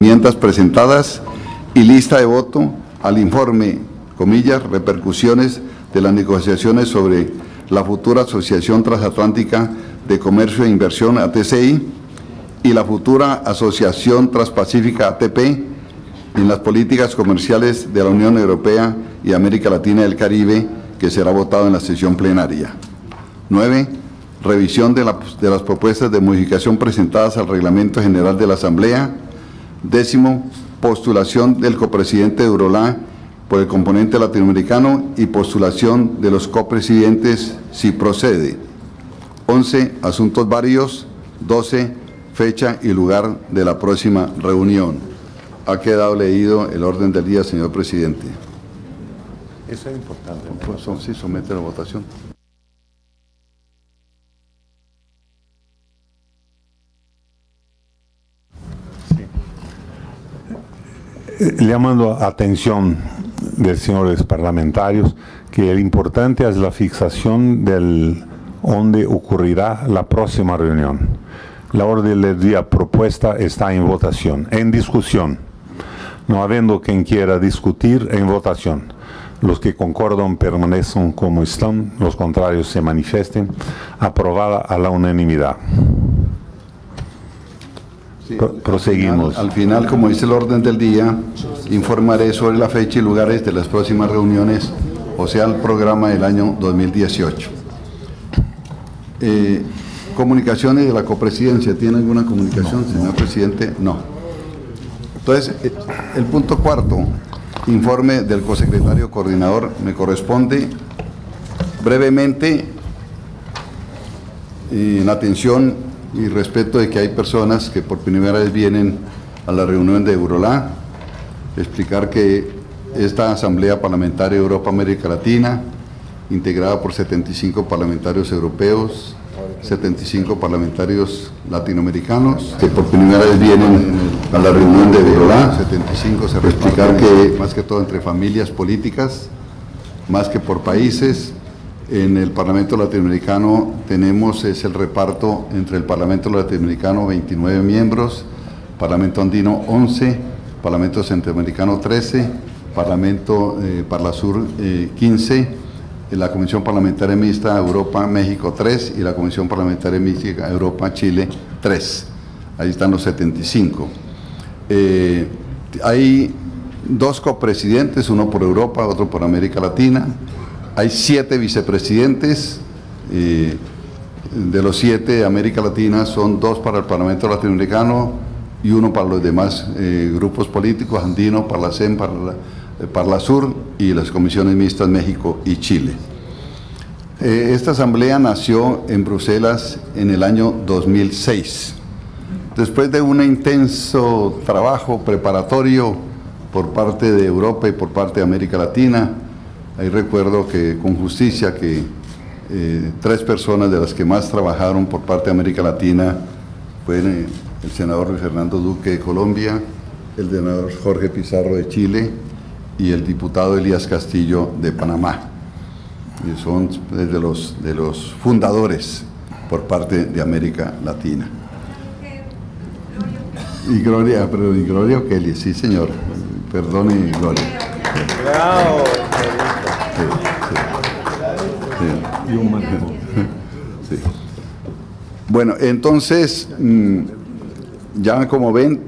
enmiendas presentadas y lista de voto al informe, comillas, repercusiones de las negociaciones sobre la futura Asociación Transatlántica de Comercio e Inversión, ATCI, y la futura Asociación Transpacífica, ATP, en las políticas comerciales de la Unión Europea y América Latina y el Caribe, que será votado en la sesión plenaria. 9. Revisión de las propuestas de modificación presentadas al Reglamento General de la Asamblea. 10. Postulación del copresidente de Eurolá por el componente latinoamericano y postulación de los copresidentes si procede. 11. Asuntos varios. 12. Fecha y lugar de la próxima reunión. Ha quedado leído el orden del día, señor presidente. Eso es importante. Pues, sí, somete a la votación. Llamando atención de señores parlamentarios que el importante es la fijación del donde ocurrirá la próxima reunión. La orden del día propuesta está en votación, en discusión. No habiendo quien quiera discutir, en votación. Los que concordan permanecen como están, los contrarios se manifiesten. Aprobada a la unanimidad. Sí, proseguimos. Al final, como dice el orden del día, informaré sobre la fecha y lugares de las próximas reuniones, o sea, el programa del año 2018. Comunicaciones de la copresidencia. ¿Tiene alguna comunicación, señor presidente? No. Entonces, el punto cuarto, informe del cosecretario coordinador, me corresponde brevemente, en atención y respeto de que hay personas que por primera vez vienen a la reunión de Eurolá, explicar que esta Asamblea Parlamentaria Europa-América Latina, integrada por 75 parlamentarios europeos, 75 parlamentarios latinoamericanos, que por primera vez vienen a la reunión de Eurolá, 75 se explicar que más que todo entre familias políticas, más que por países. En el Parlamento Latinoamericano tenemos el reparto entre el Parlamento Latinoamericano 29 miembros, Parlamento Andino 11, Parlamento Centroamericano 13, Parlamento Parlasur 15, la Comisión Parlamentaria Mixta Europa-México 3 y la Comisión Parlamentaria Mixta Europa-Chile 3. Ahí están los 75. Hay 2 copresidentes, uno por Europa, otro por América Latina. Hay 7 vicepresidentes, de los 7 de América Latina son 2 para el Parlamento Latinoamericano y 1 para los demás grupos políticos, Andino, Parlacén, Parlasur y las comisiones mixtas México y Chile. Esta asamblea nació en Bruselas en el año 2006. Después de un intenso trabajo preparatorio por parte de Europa y por parte de América Latina, ahí recuerdo que con justicia que 3 personas de las que más trabajaron por parte de América Latina fueron el senador Luis Fernando Duque de Colombia, el senador Jorge Pizarro de Chile y el diputado Elías Castillo de Panamá. Y son de los fundadores por parte de América Latina. Y Gloria O'Kelly, sí señor, perdone Gloria. Bravo. Sí. Bueno, entonces, ya como ven,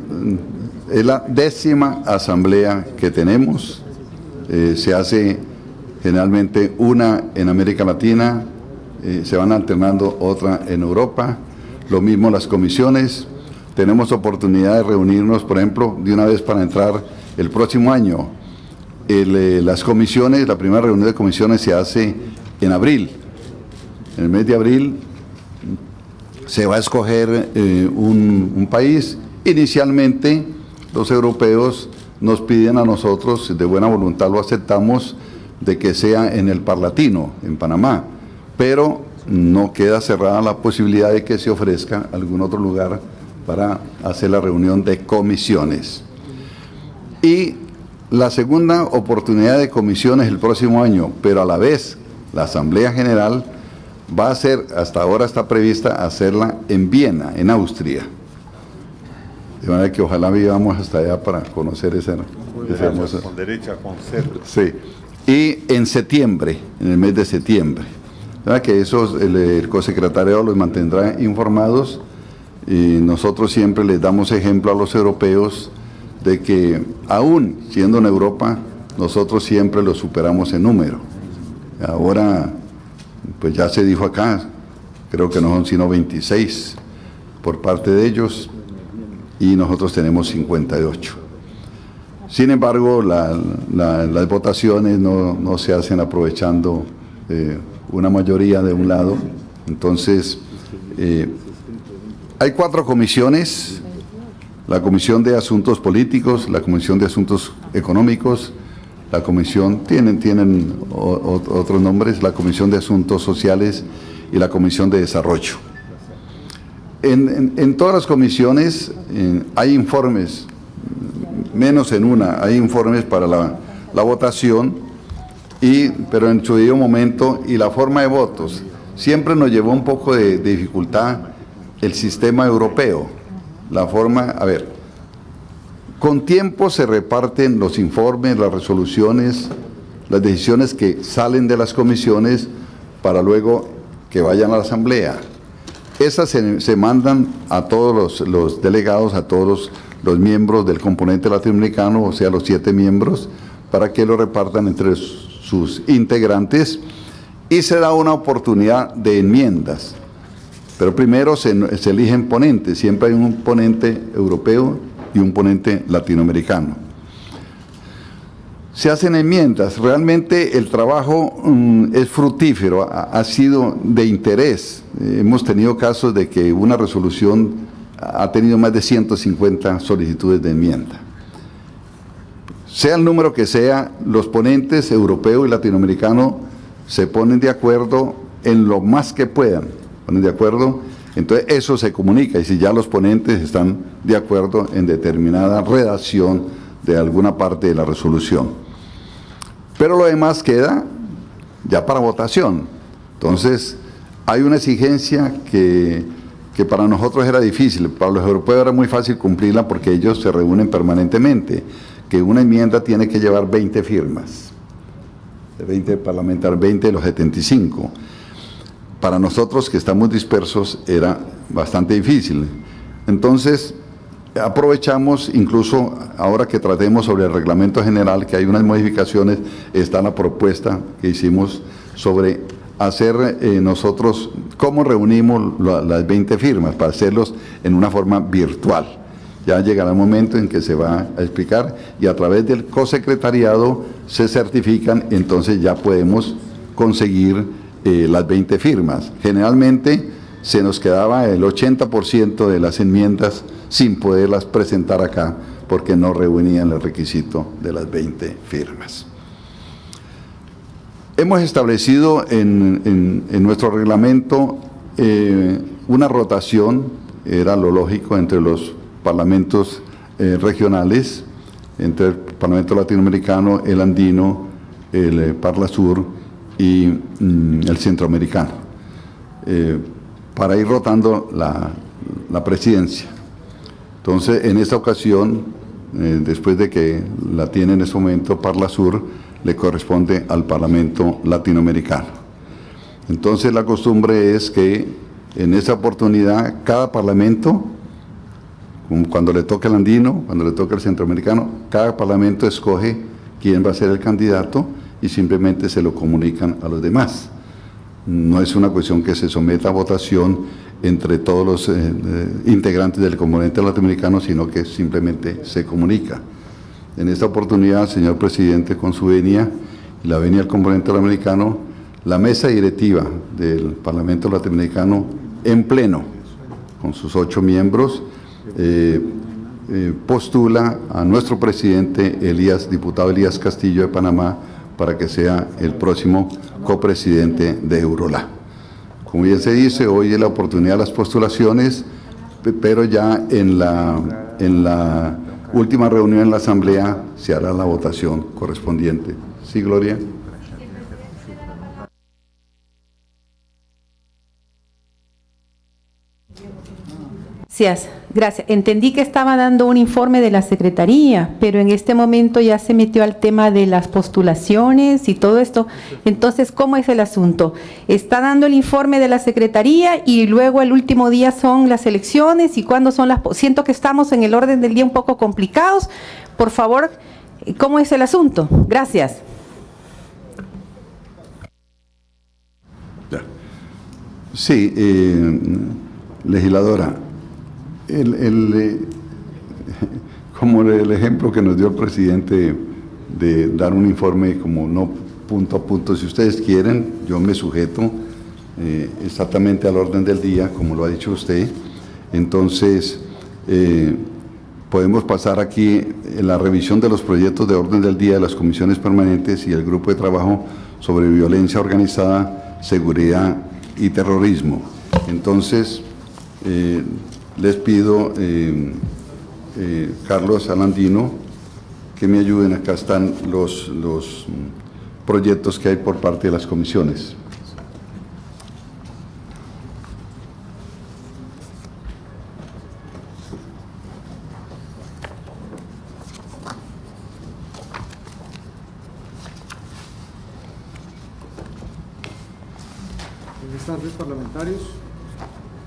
es la 10ª asamblea que tenemos. Se hace generalmente una en América Latina, se van alternando otra en Europa, lo mismo las comisiones. Tenemos oportunidad de reunirnos, por ejemplo, de una vez para entrar el próximo año. Las comisiones, la primera reunión de comisiones se hace en abril. En el mes de abril se va a escoger un país. Inicialmente los europeos nos piden a nosotros, de buena voluntad lo aceptamos, de que sea en el Parlatino, en Panamá, pero no queda cerrada la posibilidad de que se ofrezca algún otro lugar para hacer la reunión de comisiones. Y la segunda oportunidad de comisiones el próximo año, pero a la vez la Asamblea General va a ser, hasta ahora está prevista hacerla en Viena, en Austria. De manera que ojalá vivamos hasta allá para conocer esa hermosa. Con derecha, con centro. Sí. Y en septiembre, en el mes de septiembre, ¿verdad? Que eso el cosecretariado los mantendrá informados y nosotros siempre les damos ejemplo a los europeos de que aún siendo en Europa, nosotros siempre los superamos en número. Ahora, pues ya se dijo acá, creo que no son sino 26 por parte de ellos y nosotros tenemos 58. Sin embargo, las votaciones no se hacen aprovechando una mayoría de un lado. Entonces, hay 4 comisiones: la Comisión de Asuntos Políticos, la Comisión de Asuntos Económicos, la Comisión, tienen otros nombres, la Comisión de Asuntos Sociales y la Comisión de Desarrollo. En todas las comisiones hay informes, menos en una, hay informes para la votación, pero en su debido momento, y la forma de votos. Siempre nos llevó un poco de dificultad el sistema europeo. La forma, a ver, con tiempo se reparten los informes, las resoluciones, las decisiones que salen de las comisiones para luego que vayan a la asamblea. Esas se mandan a todos los delegados, a todos los miembros del componente latinoamericano, o sea, los 7 miembros, para que lo repartan entre sus integrantes y se da una oportunidad de enmiendas. Pero primero se eligen ponentes, siempre hay un ponente europeo y un ponente latinoamericano. Se hacen enmiendas, realmente el trabajo es fructífero, ha sido de interés. Hemos tenido casos de que una resolución ha tenido más de 150 solicitudes de enmienda. Sea el número que sea, los ponentes europeo y latinoamericano se ponen de acuerdo en lo más que puedan, ponen de acuerdo, entonces eso se comunica, y si ya los ponentes están de acuerdo en determinada redacción de alguna parte de la resolución. Pero lo demás queda ya para votación. Entonces, hay una exigencia que para nosotros era difícil, para los europeos era muy fácil cumplirla porque ellos se reúnen permanentemente, que una enmienda tiene que llevar 20 firmas, de 20 parlamentarios, 20 de los 75. Para nosotros que estamos dispersos era bastante difícil. Entonces, aprovechamos, incluso ahora que tratemos sobre el reglamento general, que hay unas modificaciones, está la propuesta que hicimos sobre hacer nosotros, cómo reunimos las 20 firmas, para hacerlos en una forma virtual. Ya llegará el momento en que se va a explicar y a través del cosecretariado se certifican, entonces ya podemos conseguir las 20 firmas. Generalmente se nos quedaba el 80% de las enmiendas sin poderlas presentar acá porque no reunían el requisito de las 20 firmas. Hemos establecido en nuestro reglamento una rotación, era lo lógico, entre los parlamentos regionales, entre el Parlamento Latinoamericano, el Andino, el Parlasur y el Centroamericano, para ir rotando la presidencia. Entonces, en esta ocasión, después de que la tiene en este momento Parlasur, le corresponde al Parlamento Latinoamericano. Entonces, la costumbre es que en esa oportunidad cada parlamento, cuando le toca al andino, cuando le toca al centroamericano, cada parlamento escoge quién va a ser el candidato y simplemente se lo comunican a los demás. No es una cuestión que se someta a votación entre todos los integrantes del componente latinoamericano, sino que simplemente se comunica. En esta oportunidad, señor presidente, con su venia y la venia del componente latinoamericano, la mesa directiva del Parlamento Latinoamericano en pleno, con sus 8 miembros, postula a nuestro presidente diputado Elías Castillo de Panamá, para que sea el próximo copresidente de Eurolá. Como bien se dice, hoy es la oportunidad de las postulaciones, pero ya en la última reunión en la Asamblea se hará la votación correspondiente. ¿Sí, Gloria? Gracias. Entendí que estaba dando un informe de la Secretaría, pero en este momento ya se metió al tema de las postulaciones y todo esto. Entonces, ¿cómo es el asunto? Está dando el informe de la Secretaría y luego el último día son las elecciones y cuándo son las... Siento que estamos en el orden del día un poco complicados. Por favor, ¿cómo es el asunto? Gracias. Sí, legisladora. Como el ejemplo que nos dio el presidente de dar un informe como no punto a punto, si ustedes quieren, yo me sujeto exactamente al orden del día, como lo ha dicho usted. Entonces, podemos pasar aquí en la revisión de los proyectos de orden del día de las comisiones permanentes y el grupo de trabajo sobre violencia organizada, seguridad y terrorismo. Entonces, les pido, Carlos Alandino, que me ayuden. Acá están los proyectos que hay por parte de las comisiones. Buenas tardes, parlamentarios.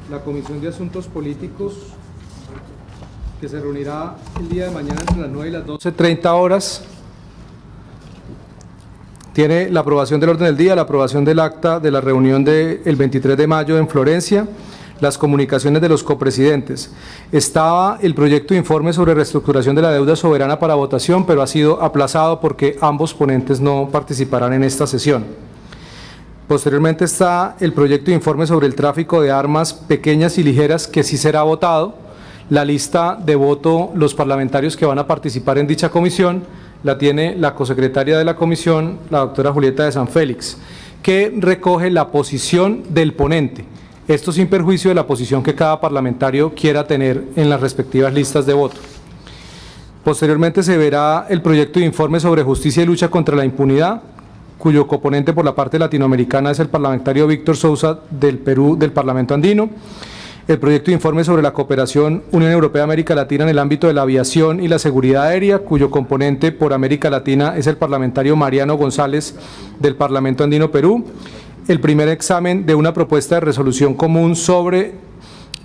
La Comisión de Asuntos Políticos, que se reunirá el día de mañana entre las 9 y las 12:30 horas, tiene la aprobación del orden del día, la aprobación del acta de la reunión del 23 de mayo en Florencia, las comunicaciones de los copresidentes. Estaba el proyecto de informe sobre reestructuración de la deuda soberana para votación, pero ha sido aplazado porque ambos ponentes no participarán en esta sesión. Posteriormente está el proyecto de informe sobre el tráfico de armas pequeñas y ligeras, que sí será votado. La lista de voto, los parlamentarios que van a participar en dicha comisión, la tiene la cosecretaria de la comisión, la doctora Julieta de San Félix, que recoge la posición del ponente. Esto sin perjuicio de la posición que cada parlamentario quiera tener en las respectivas listas de voto. Posteriormente se verá el proyecto de informe sobre justicia y lucha contra la impunidad, cuyo coponente por la parte latinoamericana es el parlamentario Víctor Sousa del Perú, del Parlamento Andino. El proyecto de informe sobre la cooperación Unión Europea-América Latina en el ámbito de la aviación y la seguridad aérea, cuyo componente por América Latina es el parlamentario Mariano González del Parlamento Andino Perú. El primer examen de una propuesta de resolución común sobre,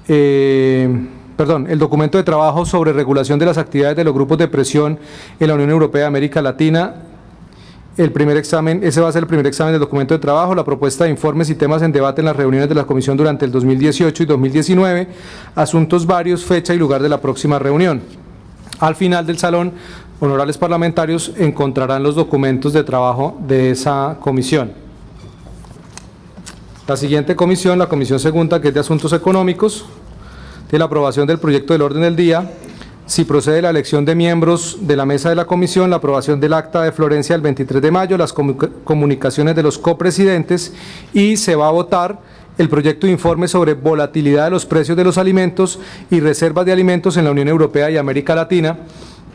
el documento de trabajo sobre regulación de las actividades de los grupos de presión en la Unión Europea-América Latina. El primer examen, ese va a ser el primer examen del documento de trabajo, la propuesta de informes y temas en debate en las reuniones de la comisión durante el 2018 y 2019, asuntos varios, fecha y lugar de la próxima reunión. Al final del salón, honorables parlamentarios encontrarán los documentos de trabajo de esa comisión. La siguiente comisión, la comisión segunda, que es de asuntos económicos, tiene la aprobación del proyecto del orden del día. Si procede la elección de miembros de la mesa de la comisión, la aprobación del acta de Florencia el 23 de mayo, las comunicaciones de los copresidentes, y se va a votar el proyecto de informe sobre volatilidad de los precios de los alimentos y reservas de alimentos en la Unión Europea y América Latina,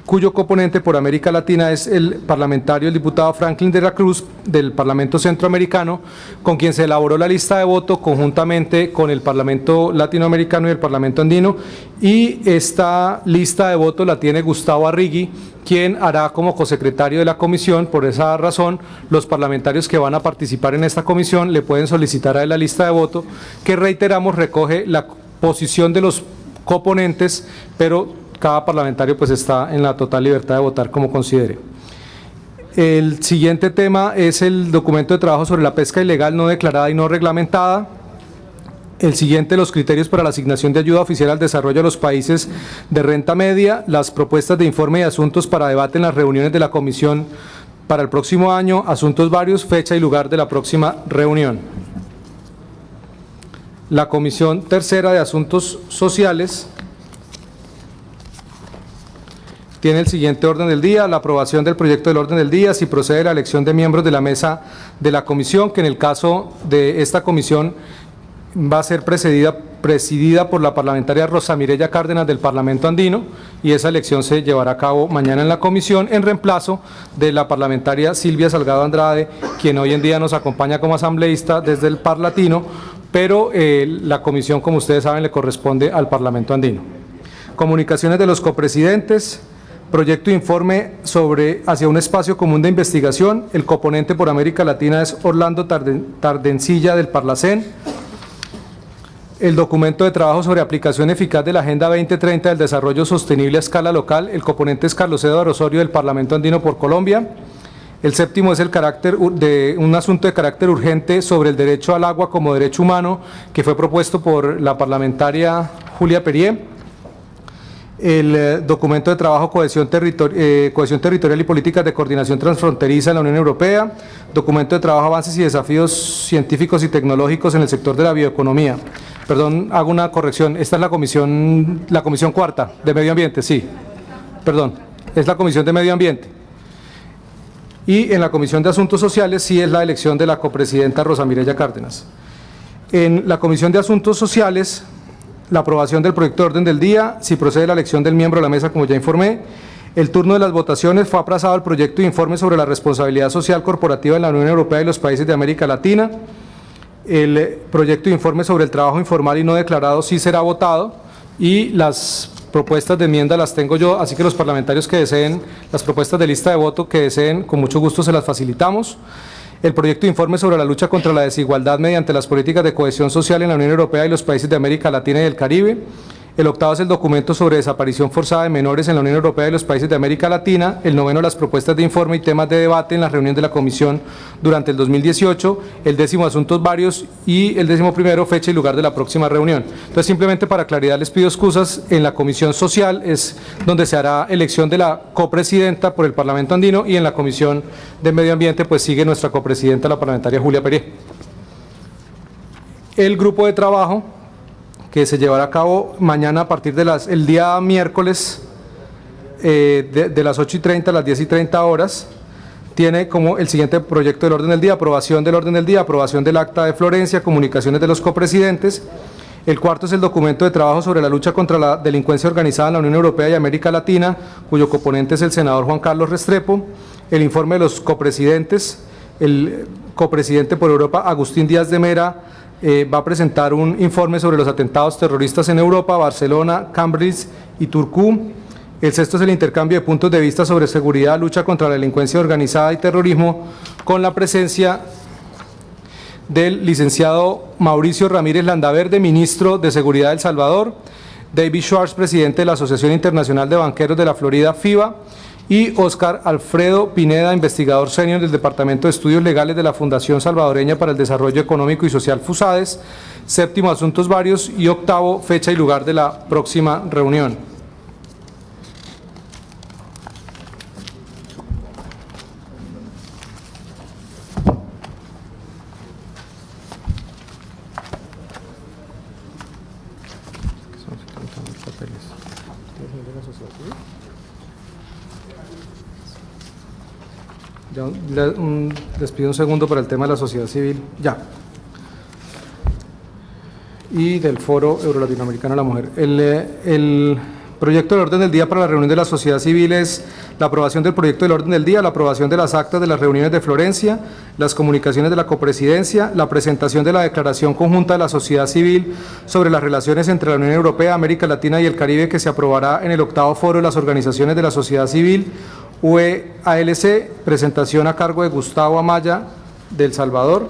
cuyo componente por América Latina es el parlamentario, el diputado Franklin de la Cruz del Parlamento Centroamericano, con quien se elaboró la lista de voto conjuntamente con el Parlamento Latinoamericano y el Parlamento Andino, y esta lista de voto la tiene Gustavo Arrigui, quien hará como cosecretario de la comisión. Por esa razón, los parlamentarios que van a participar en esta comisión le pueden solicitar a él la lista de voto, que reiteramos recoge la posición de los coponentes, pero cada parlamentario pues está en la total libertad de votar como considere. El siguiente tema es el documento de trabajo sobre la pesca ilegal no declarada y no reglamentada. El siguiente, los criterios para la asignación de ayuda oficial al desarrollo a los países de renta media, las propuestas de informe y asuntos para debate en las reuniones de la comisión para el próximo año, asuntos varios, fecha y lugar de la próxima reunión. La comisión tercera de asuntos sociales tiene el siguiente orden del día: la aprobación del proyecto del orden del día, si procede la elección de miembros de la mesa de la comisión, que en el caso de esta comisión va a ser presidida presidida por la parlamentaria Rosa Mireya Cárdenas del Parlamento Andino, y esa elección se llevará a cabo mañana en la comisión en reemplazo de la parlamentaria Silvia Salgado Andrade, quien hoy en día nos acompaña como asambleísta desde el Parlatino, pero la comisión, como ustedes saben, le corresponde al Parlamento Andino. Comunicaciones de los copresidentes. Proyecto de informe sobre hacia un espacio común de investigación. El coponente por América Latina es Orlando Tardencilla del Parlacén. El documento de trabajo sobre aplicación eficaz de la Agenda 2030 del Desarrollo Sostenible a escala local. El coponente es Carlos Eduardo Osorio del Parlamento Andino por Colombia. El séptimo es un asunto de carácter urgente sobre el derecho al agua como derecho humano, que fue propuesto por la parlamentaria Julia Perier. El documento de trabajo cohesión territorial y políticas de coordinación transfronteriza en la Unión Europea, documento de trabajo avances y desafíos científicos y tecnológicos en el sector de la bioeconomía. Perdón, hago una corrección, esta es la comisión cuarta de medio ambiente, sí, perdón, es la comisión de medio ambiente. Y en la comisión de asuntos sociales sí es la elección de la copresidenta Rosa Mireya Cárdenas. En la comisión de asuntos sociales, la aprobación del proyecto de orden del día, si procede la elección del miembro de la mesa, como ya informé. El turno de las votaciones fue aplazado al proyecto de informe sobre la responsabilidad social corporativa en la Unión Europea y los países de América Latina. El proyecto de informe sobre el trabajo informal y no declarado sí será votado, y las propuestas de enmienda las tengo yo, así que los parlamentarios que deseen las propuestas de lista de voto que deseen, con mucho gusto se las facilitamos. El proyecto de informe sobre la lucha contra la desigualdad mediante las políticas de cohesión social en la Unión Europea y los países de América Latina y del Caribe. El octavo es el documento sobre desaparición forzada de menores en la Unión Europea y los países de América Latina. El noveno, las propuestas de informe y temas de debate en la reunión de la comisión durante el 2018. El décimo, asuntos varios, y el 11º, fecha y lugar de la próxima reunión. Entonces, simplemente para claridad les pido excusas. En la comisión social es donde se hará elección de la copresidenta por el Parlamento Andino, y en la comisión de medio ambiente pues sigue nuestra copresidenta, la parlamentaria Julia Perier. El grupo de trabajo que se llevará a cabo mañana a partir de el día miércoles de las 8:30 a las 10:30 horas, tiene como el siguiente proyecto del orden del día: aprobación del orden del día, aprobación del acta de Florencia, comunicaciones de los copresidentes. El cuarto es el documento de trabajo sobre la lucha contra la delincuencia organizada en la Unión Europea y América Latina, cuyo coponente es el senador Juan Carlos Restrepo. El informe de los copresidentes, el copresidente por Europa, Agustín Díaz de Mera, va a presentar un informe sobre los atentados terroristas en Europa, Barcelona, Cambridge y Turku. El sexto es el intercambio de puntos de vista sobre seguridad, lucha contra la delincuencia organizada y terrorismo, con la presencia del licenciado Mauricio Ramírez Landaverde, ministro de Seguridad de El Salvador, David Schwartz, presidente de la Asociación Internacional de Banqueros de la Florida, FIBA, y Óscar Alfredo Pineda, investigador senior del Departamento de Estudios Legales de la Fundación Salvadoreña para el Desarrollo Económico y Social, FUSADES. Séptimo, asuntos varios, y octavo, fecha y lugar de la próxima reunión. Ya, les pido un segundo para el tema de la sociedad civil. Ya. Y del Foro Euro-Latinoamericano de la Mujer. El proyecto del orden del día para la reunión de la sociedad civil es la aprobación del proyecto del orden del día, la aprobación de las actas de las reuniones de Florencia, las comunicaciones de la copresidencia, la presentación de la declaración conjunta de la sociedad civil sobre las relaciones entre la Unión Europea, América Latina y el Caribe, que se aprobará en el octavo foro de las organizaciones de la sociedad civil, UEALC, presentación a cargo de Gustavo Amaya, de El Salvador.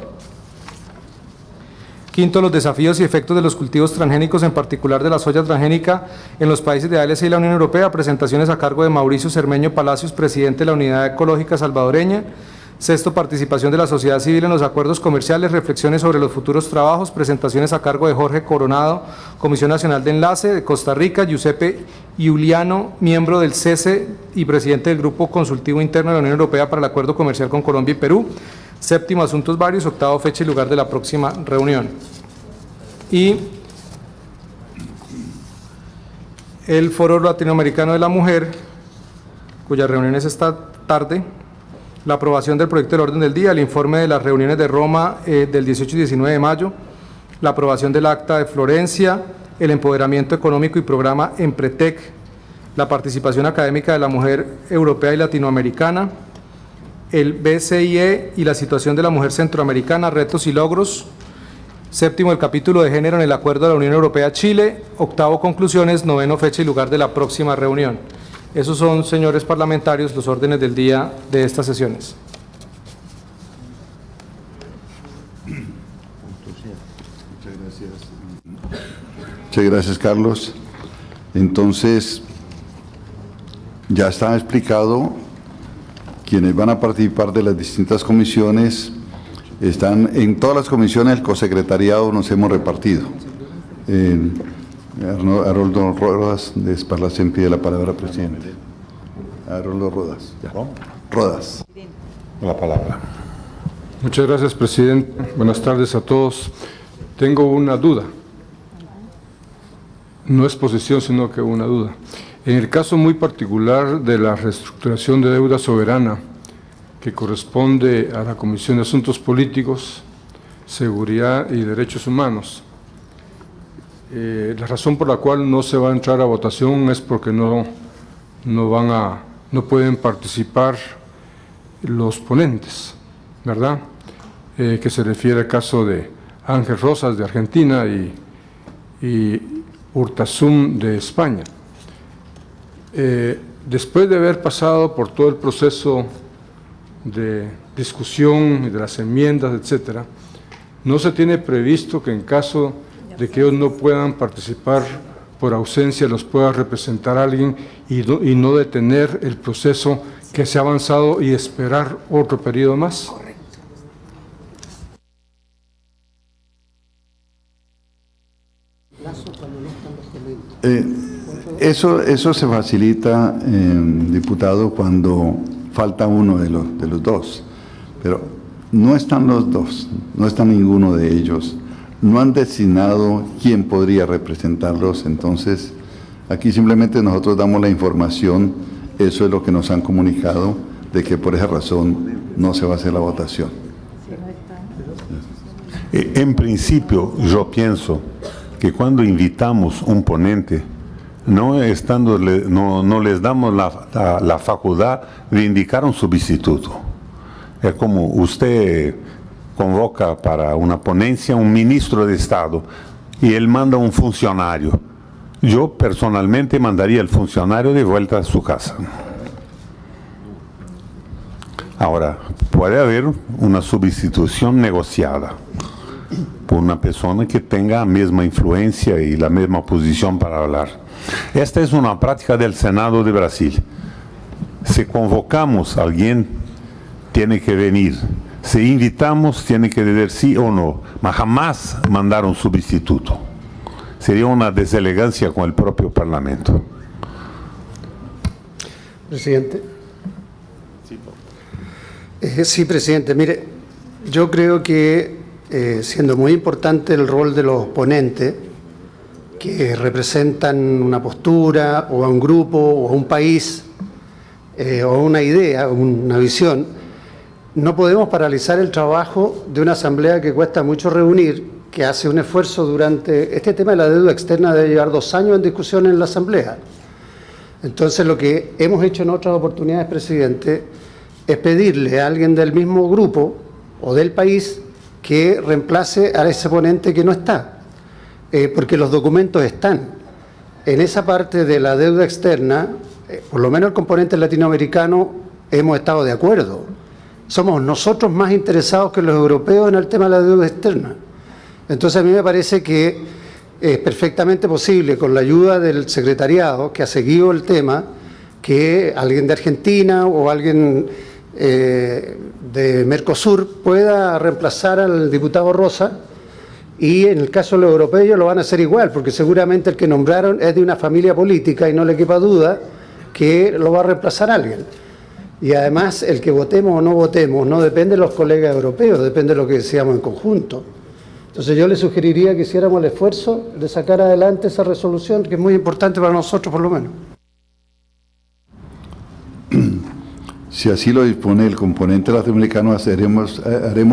Quinto, los desafíos y efectos de los cultivos transgénicos, en particular de la soya transgénica, en los países de ALC y la Unión Europea, presentaciones a cargo de Mauricio Cermeño Palacios, presidente de la Unidad Ecológica Salvadoreña. Sexto, participación de la sociedad civil en los acuerdos comerciales, reflexiones sobre los futuros trabajos, presentaciones a cargo de Jorge Coronado, Comisión Nacional de Enlace de Costa Rica, Giuseppe Iuliano, miembro del CESE y presidente del Grupo Consultivo Interno de la Unión Europea para el Acuerdo Comercial con Colombia y Perú. Séptimo, asuntos varios. Octavo, fecha y lugar de la próxima reunión. Y el Foro Latinoamericano de la Mujer, cuya reunión es esta tarde. La aprobación del proyecto del orden del día, el informe de las reuniones de Roma del 18 y 19 de mayo, la aprobación del Acta de Florencia, el empoderamiento económico y programa Empretec, la participación académica de la mujer europea y latinoamericana, el BCIE y la situación de la mujer centroamericana, retos y logros. Séptimo, el capítulo de género en el Acuerdo de la Unión Europea-Chile. Octavo, conclusiones. Noveno, fecha y lugar de la próxima reunión. Esos son, señores parlamentarios, los órdenes del día de estas sesiones. Muchas gracias, Carlos. Entonces, ya está explicado. Quienes van a participar de las distintas comisiones están en todas las comisiones. El cosecretariado nos hemos repartido. Haroldo Rodas de Esparlacén pide la palabra, presidente. Haroldo Rodas. Ya. Rodas. La palabra. Muchas gracias, presidente. Buenas tardes a todos. Tengo una duda. No es posición, sino que una duda. En el caso muy particular de la reestructuración de deuda soberana, que corresponde a la Comisión de Asuntos Políticos, Seguridad y Derechos Humanos, la razón por la cual no se va a entrar a votación es porque no pueden participar los ponentes, ¿verdad? Que se refiere al caso de Ángel Rosas de Argentina y Urtasun de España. Después de haber pasado por todo el proceso de discusión y de las enmiendas, etcétera, no se tiene previsto que en caso de que ellos no puedan participar por ausencia, los pueda representar alguien y no detener el proceso que se ha avanzado y esperar otro periodo más. Eso se facilita, diputado, cuando falta uno de los dos. Pero no están los dos, no está ninguno de ellos. No han designado quién podría representarlos, entonces aquí simplemente nosotros damos la información, eso es lo que nos han comunicado, de que por esa razón no se va a hacer la votación. En principio, yo pienso que cuando invitamos un ponente, no les damos la facultad de indicar un sustituto. Es como usted convoca para una ponencia un ministro de Estado y él manda un funcionario. Yo personalmente mandaría al funcionario de vuelta a su casa. Ahora, puede haber una sustitución negociada por una persona que tenga la misma influencia y la misma posición para hablar. Esta es una práctica del Senado de Brasil. Si convocamos a alguien, tiene que venir. Si invitamos, tiene que decir sí o no, mas jamás mandar un sustituto. Sería una deselegancia con el propio Parlamento. Presidente. Sí, presidente. Mire, yo creo que siendo muy importante el rol de los ponentes, que representan una postura, o a un grupo, o a un país, o a una idea, una visión, no podemos paralizar el trabajo de una asamblea que cuesta mucho reunir, que hace un esfuerzo durante... Este tema de la deuda externa debe llevar 2 años en discusión en la asamblea. Entonces, lo que hemos hecho en otras oportunidades, presidente, es pedirle a alguien del mismo grupo o del país que reemplace a ese ponente que no está, porque los documentos están. En esa parte de la deuda externa, por lo menos el componente latinoamericano, hemos estado de acuerdo. Somos nosotros más interesados que los europeos en el tema de la deuda externa. Entonces a mí me parece que es perfectamente posible, con la ayuda del secretariado que ha seguido el tema, que alguien de Argentina o alguien de Mercosur pueda reemplazar al diputado Rosa, y en el caso de los europeos ellos lo van a hacer igual, porque seguramente el que nombraron es de una familia política y no le quepa duda que lo va a reemplazar alguien. Y además el que votemos o no votemos no depende de los colegas europeos, depende de lo que decíamos en conjunto. Entonces yo le sugeriría que hiciéramos el esfuerzo de sacar adelante esa resolución, que es muy importante para nosotros por lo menos. Si así lo dispone el componente latinoamericano, haremos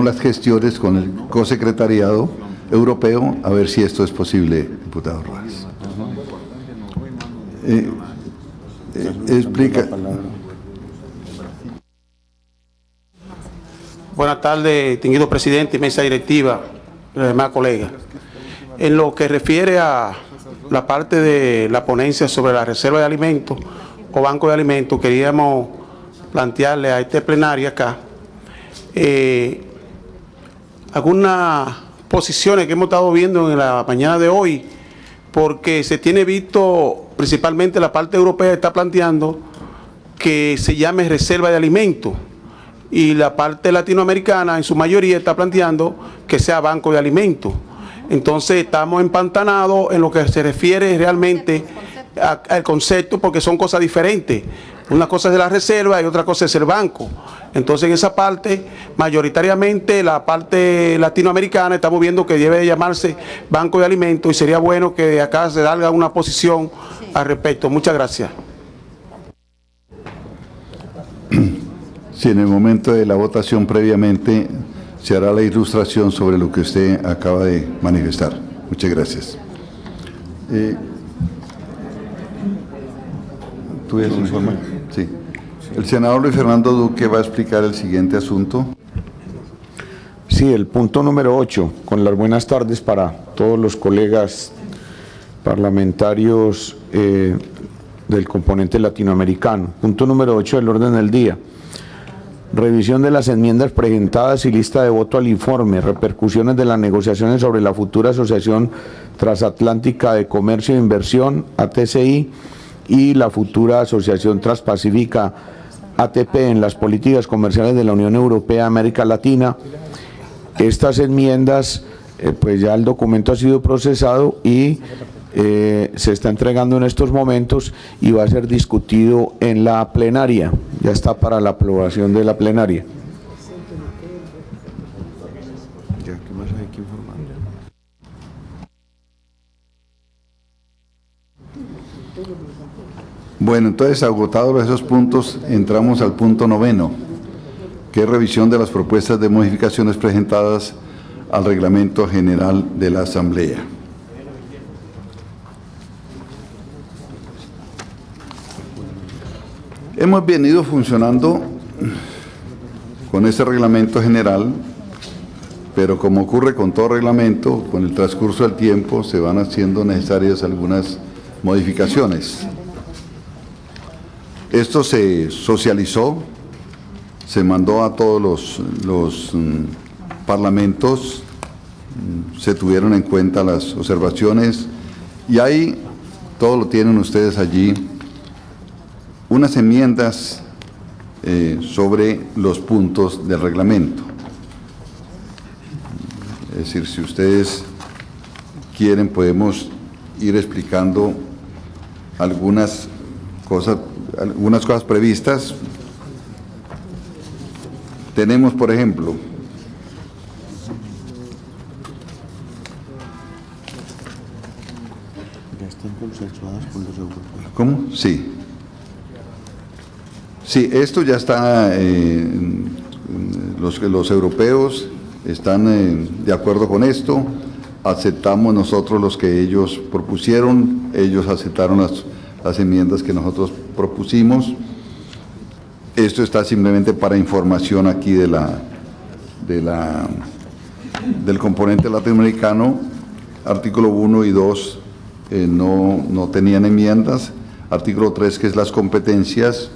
las gestiones con el cosecretariado Europeo, a ver si esto es posible, diputado Rojas. Explica. Buenas tardes, distinguido presidente y mesa directiva, y los demás colegas. En lo que refiere a la parte de la ponencia sobre la reserva de alimentos o banco de alimentos, queríamos plantearle a este plenario acá algunas posiciones que hemos estado viendo en la mañana de hoy, porque se tiene visto, principalmente la parte europea está planteando que se llame reserva de alimentos, y la parte latinoamericana en su mayoría está planteando que sea banco de alimentos. Entonces estamos empantanados en lo que se refiere realmente al concepto, porque son cosas diferentes. Una cosa es de la reserva y otra cosa es el banco. Entonces en esa parte, mayoritariamente la parte latinoamericana estamos viendo que debe llamarse banco de alimentos, y sería bueno que de acá se salga una posición al respecto. Muchas gracias. Si en el momento de la votación previamente se hará la ilustración sobre lo que usted acaba de manifestar. Muchas gracias. ¿Tú ya se informa? Sí. El senador Luis Fernando Duque va a explicar el siguiente asunto. Sí, el punto número 8, con las buenas tardes para todos los colegas parlamentarios del componente latinoamericano. Punto número 8 del orden del día. Revisión de las enmiendas presentadas y lista de voto al informe, repercusiones de las negociaciones sobre la futura Asociación Transatlántica de Comercio e Inversión, ATCI, y la futura Asociación Transpacífica, ATP, en las políticas comerciales de la Unión Europea, América Latina. Estas enmiendas, pues ya el documento ha sido procesado y se está entregando en estos momentos y va a ser discutido en la plenaria. Ya está para la aprobación de la plenaria. ¿Qué más hay que informar? Bueno, entonces, agotados esos puntos, entramos al punto 9, que es revisión de las propuestas de modificaciones presentadas al Reglamento General de la Asamblea. Hemos venido funcionando con ese reglamento general, pero como ocurre con todo reglamento, con el transcurso del tiempo se van haciendo necesarias algunas modificaciones. Esto se socializó, se mandó a todos los parlamentos, se tuvieron en cuenta las observaciones y ahí, todo lo tienen ustedes allí, unas enmiendas sobre los puntos del reglamento. Es decir, si ustedes quieren, podemos ir explicando algunas cosas previstas. Tenemos, por ejemplo, Ya están consensuadas con los europeos. ¿cómo? Sí. Sí, esto ya está, los europeos están de acuerdo con esto, aceptamos nosotros los que ellos propusieron, ellos aceptaron las enmiendas que nosotros propusimos. Esto está simplemente para información aquí del componente latinoamericano. Artículo 1 y 2 no tenían enmiendas. Artículo 3, que es las competencias,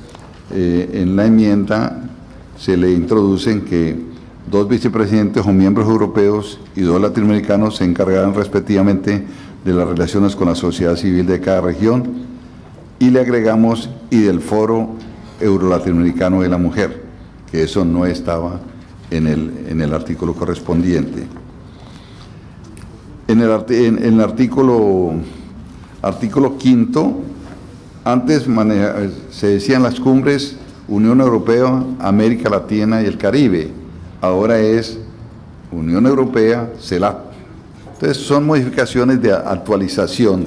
en la enmienda se le introducen que 2 vicepresidentes o miembros europeos y 2 latinoamericanos se encargarán respectivamente de las relaciones con la sociedad civil de cada región, y le agregamos y del Foro Euro-Latinoamericano de la Mujer, que eso no estaba en el artículo correspondiente. En el artículo quinto, antes se decían las cumbres Unión Europea, América Latina y el Caribe. Ahora es Unión Europea, CELAC. Entonces son modificaciones de actualización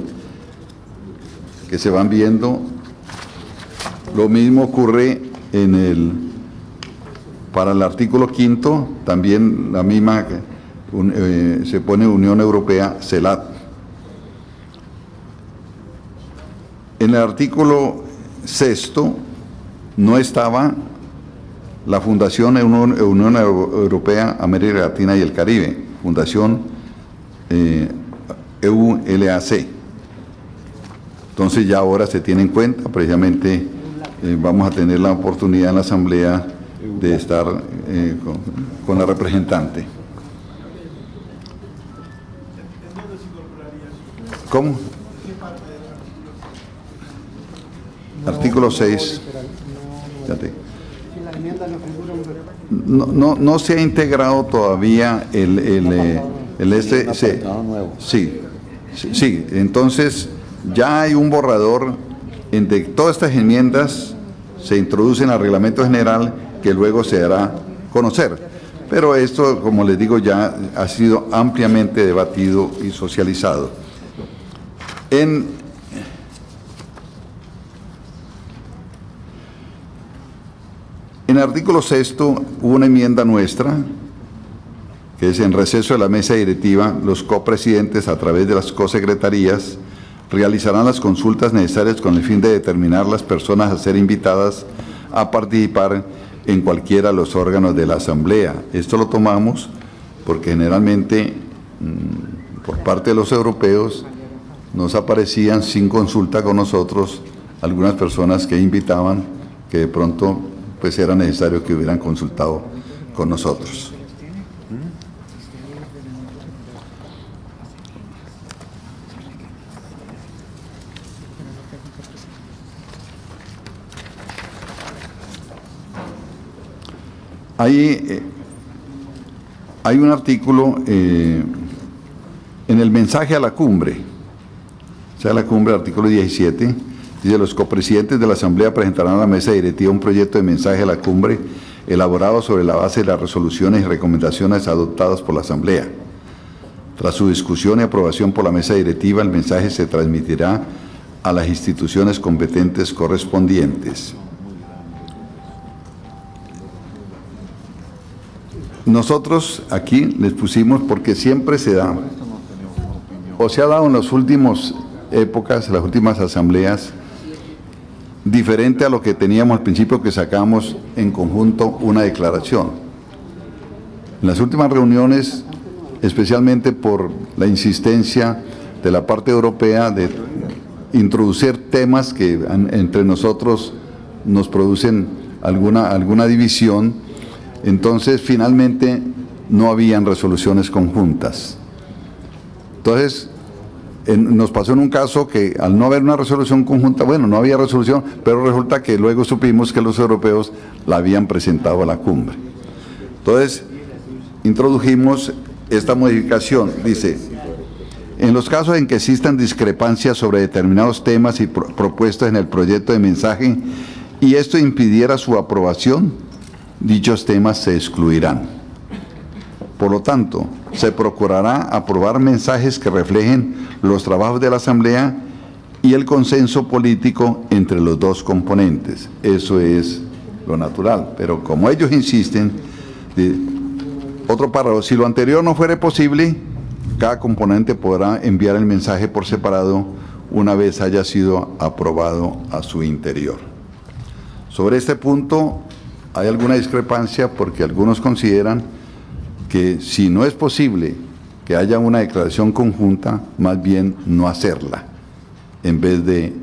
que se van viendo. Lo mismo ocurre para el artículo quinto, también la misma se pone Unión Europea, CELAC. En el artículo 6 no estaba la Fundación Unión Europea, América Latina y el Caribe, Fundación EULAC. Entonces ya ahora se tiene en cuenta, precisamente vamos a tener la oportunidad en la Asamblea de estar con la representante. ¿Cómo? Artículo 6. No se ha integrado todavía sí, entonces ya hay un borrador en de todas estas enmiendas se introducen al reglamento general que luego se dará conocer. Pero esto, como les digo, ya ha sido ampliamente debatido y socializado. En el artículo 6 hubo una enmienda nuestra, que es en receso de la mesa directiva, los copresidentes a través de las cosecretarías realizarán las consultas necesarias con el fin de determinar las personas a ser invitadas a participar en cualquiera de los órganos de la Asamblea. Esto lo tomamos porque generalmente por parte de los europeos nos aparecían sin consulta con nosotros algunas personas que invitaban que de pronto pues era necesario que hubieran consultado con nosotros. Hay un artículo en el mensaje a la cumbre, o sea, la cumbre, artículo 17, dice: los copresidentes de la Asamblea presentarán a la mesa directiva un proyecto de mensaje a la cumbre elaborado sobre la base de las resoluciones y recomendaciones adoptadas por la Asamblea. Tras su discusión y aprobación por la mesa directiva, el mensaje se transmitirá a las instituciones competentes correspondientes. Nosotros aquí les pusimos porque siempre se da, o se ha dado en las últimas épocas, las últimas asambleas, diferente a lo que teníamos al principio, que sacamos en conjunto una declaración. En las últimas reuniones, especialmente por la insistencia de la parte europea de introducir temas que entre nosotros nos producen alguna división, entonces finalmente no habían resoluciones conjuntas. Entonces nos pasó en un caso que al no haber una resolución conjunta, bueno, no había resolución, pero resulta que luego supimos que los europeos la habían presentado a la cumbre. Entonces introdujimos esta modificación, dice: en los casos en que existan discrepancias sobre determinados temas y propuestas en el proyecto de mensaje y esto impidiera su aprobación, dichos temas se excluirán. Por lo tanto, se procurará aprobar mensajes que reflejen los trabajos de la Asamblea y el consenso político entre los dos componentes. Eso es lo natural. Pero como ellos insisten, otro párrafo: si lo anterior no fuera posible, cada componente podrá enviar el mensaje por separado una vez haya sido aprobado a su interior. Sobre este punto hay alguna discrepancia porque algunos consideran que si no es posible que haya una declaración conjunta, más bien no hacerla, en vez de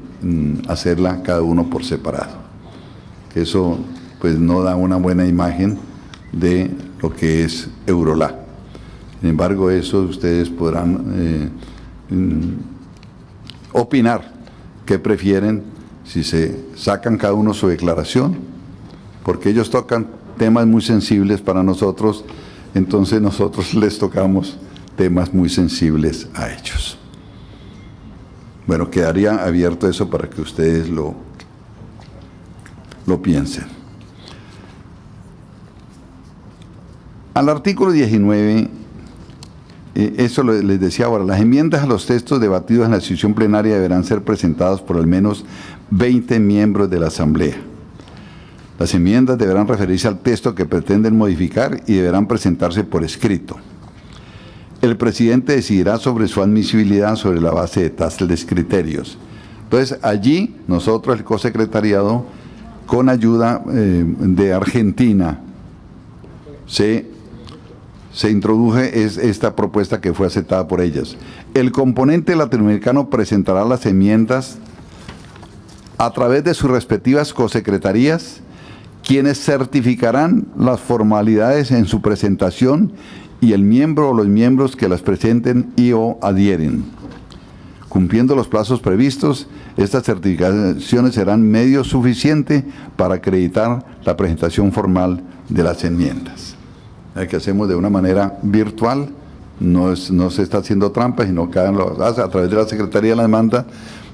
hacerla cada uno por separado. Que eso pues no da una buena imagen de lo que es Eurolab. Sin embargo, eso ustedes podrán opinar qué prefieren, si se sacan cada uno su declaración, porque ellos tocan temas muy sensibles para nosotros, entonces nosotros les tocamos temas muy sensibles a ellos. Bueno, quedaría abierto eso para que ustedes lo piensen. Al artículo 19, eso les decía ahora: las enmiendas a los textos debatidos en la sesión plenaria deberán ser presentadas por al menos 20 miembros de la Asamblea. Las enmiendas deberán referirse al texto que pretenden modificar y deberán presentarse por escrito. el presidente decidirá sobre su admisibilidad sobre la base de tales criterios. Entonces, allí nosotros, el cosecretariado, con ayuda de Argentina, se introduje esta propuesta que fue aceptada por ellas. El componente latinoamericano presentará las enmiendas a través de sus respectivas cosecretarías, quienes certificarán las formalidades en su presentación y el miembro o los miembros que las presenten y o adhieren. Cumpliendo los plazos previstos, estas certificaciones serán medio suficiente para acreditar la presentación formal de las enmiendas. Que hacemos de una manera virtual, no se está haciendo trampa, sino que a través de la Secretaría de la Demanda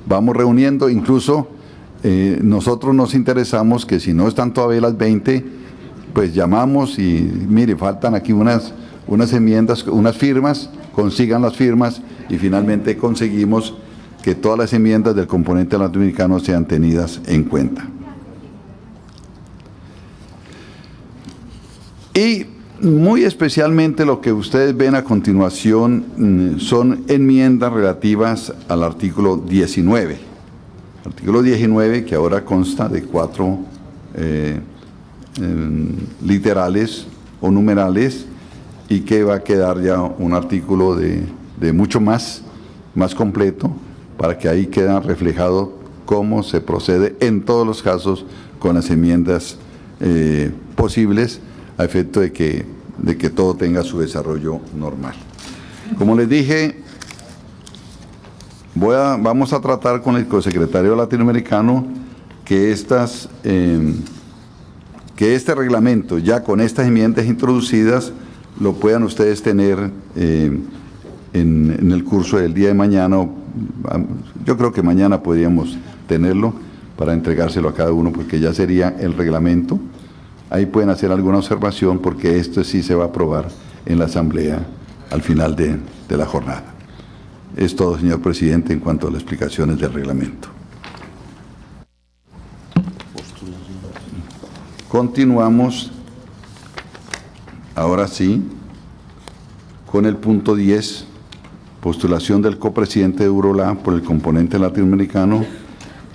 vamos reuniendo, incluso nosotros nos interesamos que si no están todavía las 20, pues llamamos y mire, faltan aquí unas enmiendas, unas firmas, consigan las firmas y finalmente conseguimos que todas las enmiendas del componente latinoamericano sean tenidas en cuenta. Y muy especialmente lo que ustedes ven a continuación son enmiendas relativas al artículo 19. Artículo 19 que ahora consta de 4 literales o numerales y que va a quedar ya un artículo de mucho más completo para que ahí quede reflejado cómo se procede en todos los casos con las enmiendas posibles a efecto de que todo tenga su desarrollo normal. Como les dije, vamos a tratar con el cosecretario latinoamericano que este reglamento, ya con estas enmiendas introducidas, lo puedan ustedes tener en el curso del día de mañana. Yo creo que mañana podríamos tenerlo para entregárselo a cada uno, porque ya sería el reglamento. Ahí pueden hacer alguna observación, porque esto sí se va a aprobar en la Asamblea al final de la jornada. Es todo, señor presidente, en cuanto a las explicaciones del reglamento. Continuamos, ahora sí, con el punto 10, postulación del copresidente de Eurolab por el componente latinoamericano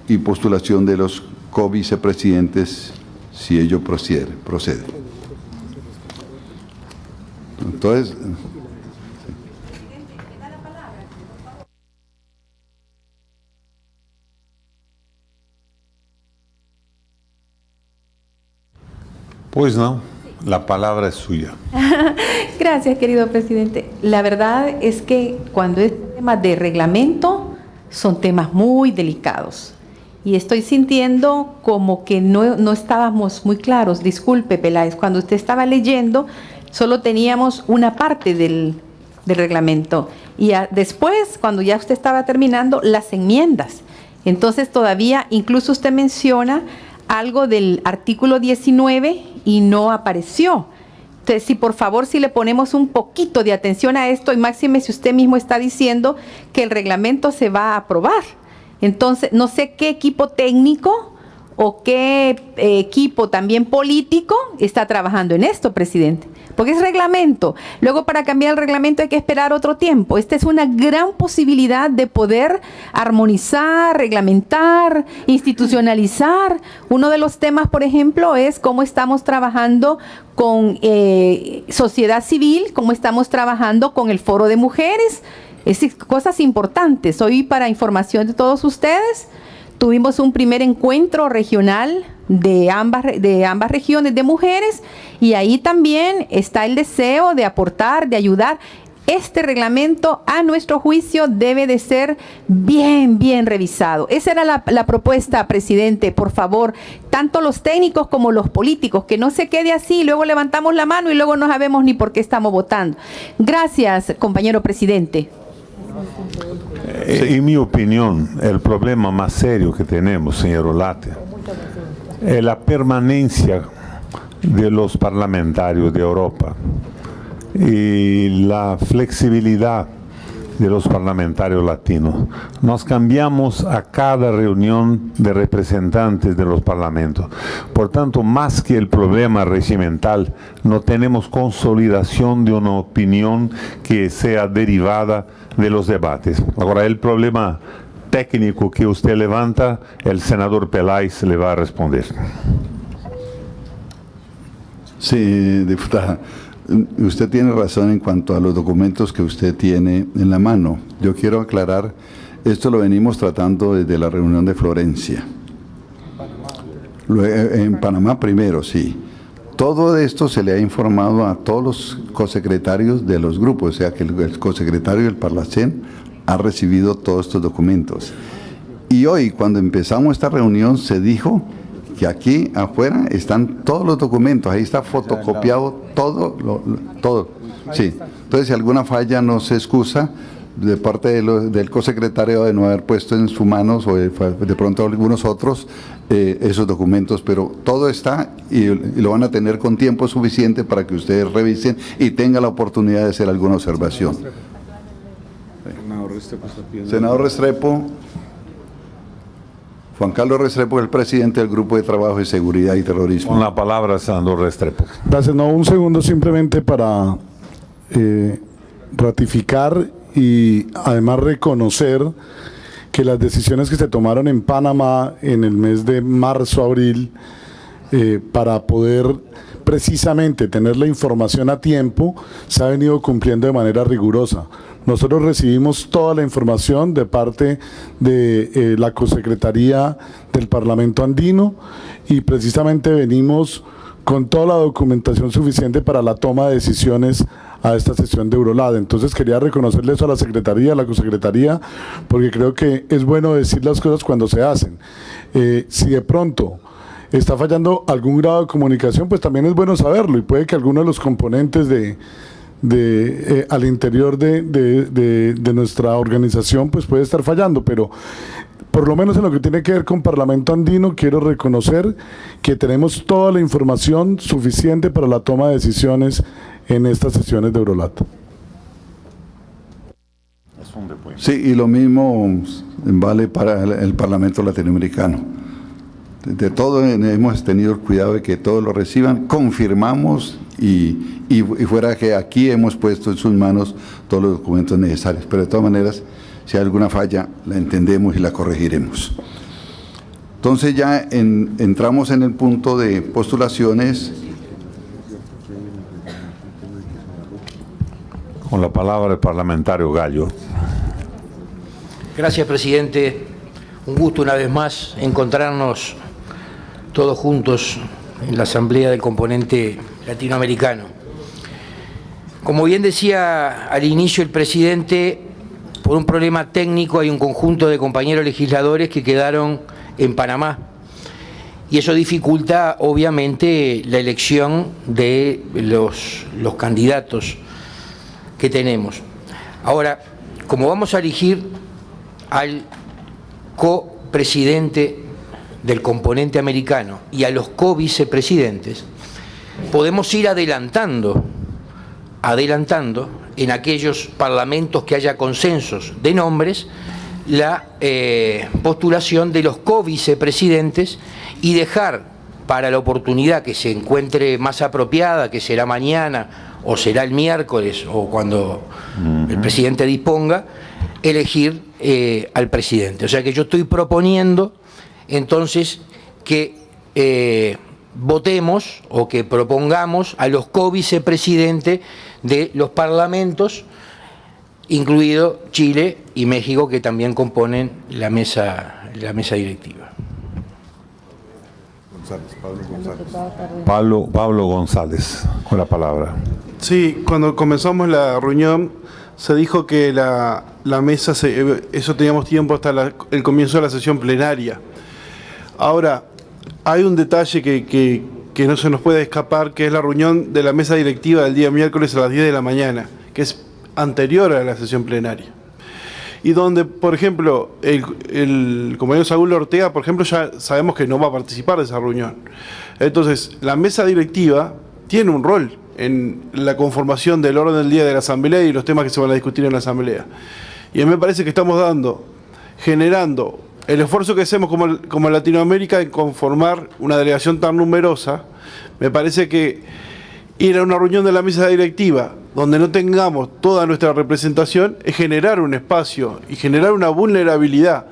y postulación de los covicepresidentes, si ello procede. Entonces, pues no, la palabra es suya. Gracias, querido presidente. La verdad es que cuando es tema de reglamento, son temas muy delicados. Y estoy sintiendo como que no estábamos muy claros. Disculpe, Peláez, cuando usted estaba leyendo, solo teníamos una parte del reglamento. Y después, cuando ya usted estaba terminando, las enmiendas. Entonces, todavía, incluso usted menciona algo del artículo 19 y no apareció. Entonces, si por favor, si le ponemos un poquito de atención a esto, y máxime si usted mismo está diciendo que el reglamento se va a aprobar. Entonces, no sé qué equipo técnico o qué equipo también político está trabajando en esto, presidente. Porque es reglamento. Luego, para cambiar el reglamento hay que esperar otro tiempo. Esta es una gran posibilidad de poder armonizar, reglamentar, institucionalizar. Uno de los temas, por ejemplo, es cómo estamos trabajando con sociedad civil, cómo estamos trabajando con el Foro de Mujeres. Es cosas importantes. Hoy, para información de todos ustedes, tuvimos un primer encuentro regional de ambas regiones de mujeres, y ahí también está el deseo de aportar, de ayudar. Este reglamento, a nuestro juicio, debe de ser bien revisado. Esa era la propuesta, presidente. Por favor, tanto los técnicos como los políticos, que no se quede así, luego levantamos la mano y luego no sabemos ni por qué estamos votando. Gracias, compañero presidente. En mi opinión, el problema más serio que tenemos, señor Olate, es la permanencia de los parlamentarios de Europa y la flexibilidad de los parlamentarios latinos. Nos cambiamos a cada reunión de representantes de los parlamentos. Por tanto, más que el problema regimental, no tenemos consolidación de una opinión que sea derivada de los debates. Ahora, el problema técnico que usted levanta, el senador Peláez le va a responder. Sí, diputada, usted tiene razón en cuanto a los documentos que usted tiene en la mano. Yo quiero aclarar, esto lo venimos tratando desde la reunión de Florencia. En Panamá primero, sí. Todo esto se le ha informado a todos los cosecretarios de los grupos, o sea que el cosecretario del Parlacén ha recibido todos estos documentos. Y hoy, cuando empezamos esta reunión, se dijo que aquí afuera están todos los documentos, ahí está fotocopiado todo, todo. Sí. Entonces, si alguna falla no se excusa de parte del cosecretario de no haber puesto en sus manos o de pronto algunos otros esos documentos, pero todo está y lo van a tener con tiempo suficiente para que ustedes revisen y tengan la oportunidad de hacer alguna observación. Senador Restrepo. Juan Carlos Restrepo, el presidente del Grupo de Trabajo de Seguridad y Terrorismo. Con la palabra, senador Restrepo. Gracias. No, un segundo simplemente para ratificar y además reconocer que las decisiones que se tomaron en Panamá en el mes de marzo, abril, para poder precisamente tener la información a tiempo, se ha venido cumpliendo de manera rigurosa. Nosotros recibimos toda la información de parte de la Cosecretaría del Parlamento Andino y precisamente venimos con toda la documentación suficiente para la toma de decisiones a esta sesión de Eurolat. Entonces quería reconocerle eso a la Secretaría, a la Cosecretaría, porque creo que es bueno decir las cosas cuando se hacen. Si de pronto está fallando algún grado de comunicación, pues también es bueno saberlo y puede que alguno de los componentes al interior de nuestra organización pues puede estar fallando, pero por lo menos en lo que tiene que ver con Parlamento Andino, quiero reconocer que tenemos toda la información suficiente para la toma de decisiones en estas sesiones de Eurolat. Sí, y lo mismo vale para el Parlamento Latinoamericano. De todo hemos tenido el cuidado de que todos lo reciban, confirmamos y fuera que aquí hemos puesto en sus manos todos los documentos necesarios, pero de todas maneras, si hay alguna falla, la entendemos y la corregiremos. Entonces ya entramos en el punto de postulaciones. Con la palabra el parlamentario Gallo. Gracias, presidente. Un gusto una vez más encontrarnos todos juntos en la Asamblea del Componente Latinoamericano. Como bien decía al inicio el presidente, por un problema técnico hay un conjunto de compañeros legisladores que quedaron en Panamá y eso dificulta obviamente la elección de los candidatos que tenemos. Ahora, como vamos a elegir al copresidente del componente americano y a los co-vicepresidentes, podemos ir adelantando en aquellos parlamentos que haya consensos de nombres la postulación de los co-vicepresidentes y dejar para la oportunidad que se encuentre más apropiada, que será mañana o será el miércoles o cuando el presidente disponga, elegir al presidente. O sea que yo estoy proponiendo entonces que votemos o que propongamos a los co-vicepresidentes de los parlamentos, incluido Chile y México, que también componen la mesa directiva. Pablo González, con la palabra. Sí, cuando comenzamos la reunión se dijo que la mesa, eso teníamos tiempo hasta el comienzo de la sesión plenaria. Ahora, hay un detalle que no se nos puede escapar, que es la reunión de la mesa directiva del día miércoles a las 10 de la mañana, que es anterior a la sesión plenaria. Y donde, por ejemplo, el compañero Saúl Ortega, por ejemplo, ya sabemos que no va a participar de esa reunión. Entonces, la mesa directiva tiene un rol en la conformación del orden del día de la Asamblea y los temas que se van a discutir en la Asamblea. Y a mí me parece que estamos generando el esfuerzo que hacemos como Latinoamérica en conformar una delegación tan numerosa. Me parece que ir a una reunión de la mesa directiva donde no tengamos toda nuestra representación es generar un espacio y generar una vulnerabilidad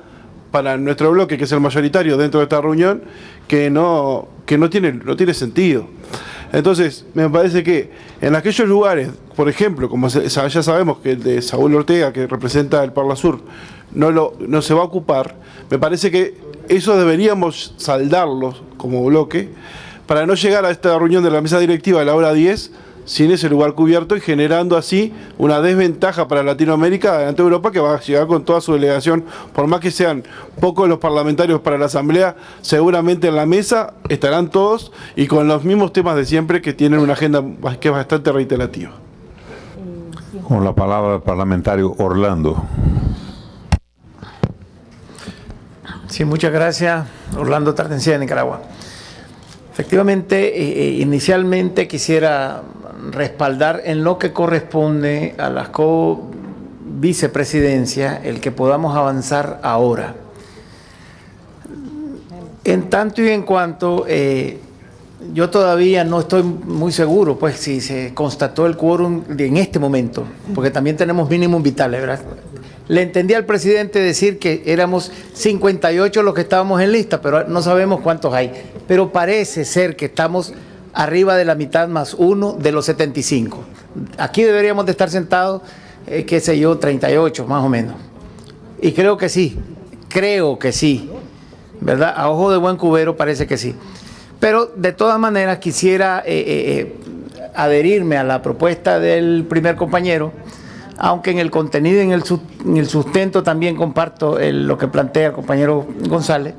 para nuestro bloque, que es el mayoritario dentro de esta reunión, que no tiene sentido. Entonces, me parece que en aquellos lugares, por ejemplo, como ya sabemos que el de Saúl Ortega, que representa el Parla Sur, no se va a ocupar, me parece que eso deberíamos saldarlos como bloque para no llegar a esta reunión de la mesa directiva a la hora 10 sin ese lugar cubierto y generando así una desventaja para Latinoamérica ante Europa, que va a llegar con toda su delegación. Por más que sean pocos los parlamentarios para la Asamblea, seguramente en la mesa estarán todos y con los mismos temas de siempre, que tienen una agenda que es bastante reiterativa. Con la palabra el parlamentario Orlando. Sí, muchas gracias. Orlando Tartencía, de Nicaragua. Efectivamente, inicialmente quisiera respaldar en lo que corresponde a las co-vicepresidencias el que podamos avanzar ahora. En tanto y en cuanto yo todavía no estoy muy seguro, pues, si se constató el quórum en este momento, porque también tenemos mínimum vitales, ¿verdad? Le entendí al presidente decir que éramos 58 los que estábamos en lista, pero no sabemos cuántos hay. Pero parece ser que estamos arriba de la mitad más uno de los 75. Aquí deberíamos de estar sentados, qué sé yo, 38 más o menos. Y creo que sí, ¿verdad? A ojo de buen cubero parece que sí. Pero de todas maneras quisiera adherirme a la propuesta del primer compañero, aunque en el contenido y en el sustento también comparto lo que plantea el compañero González.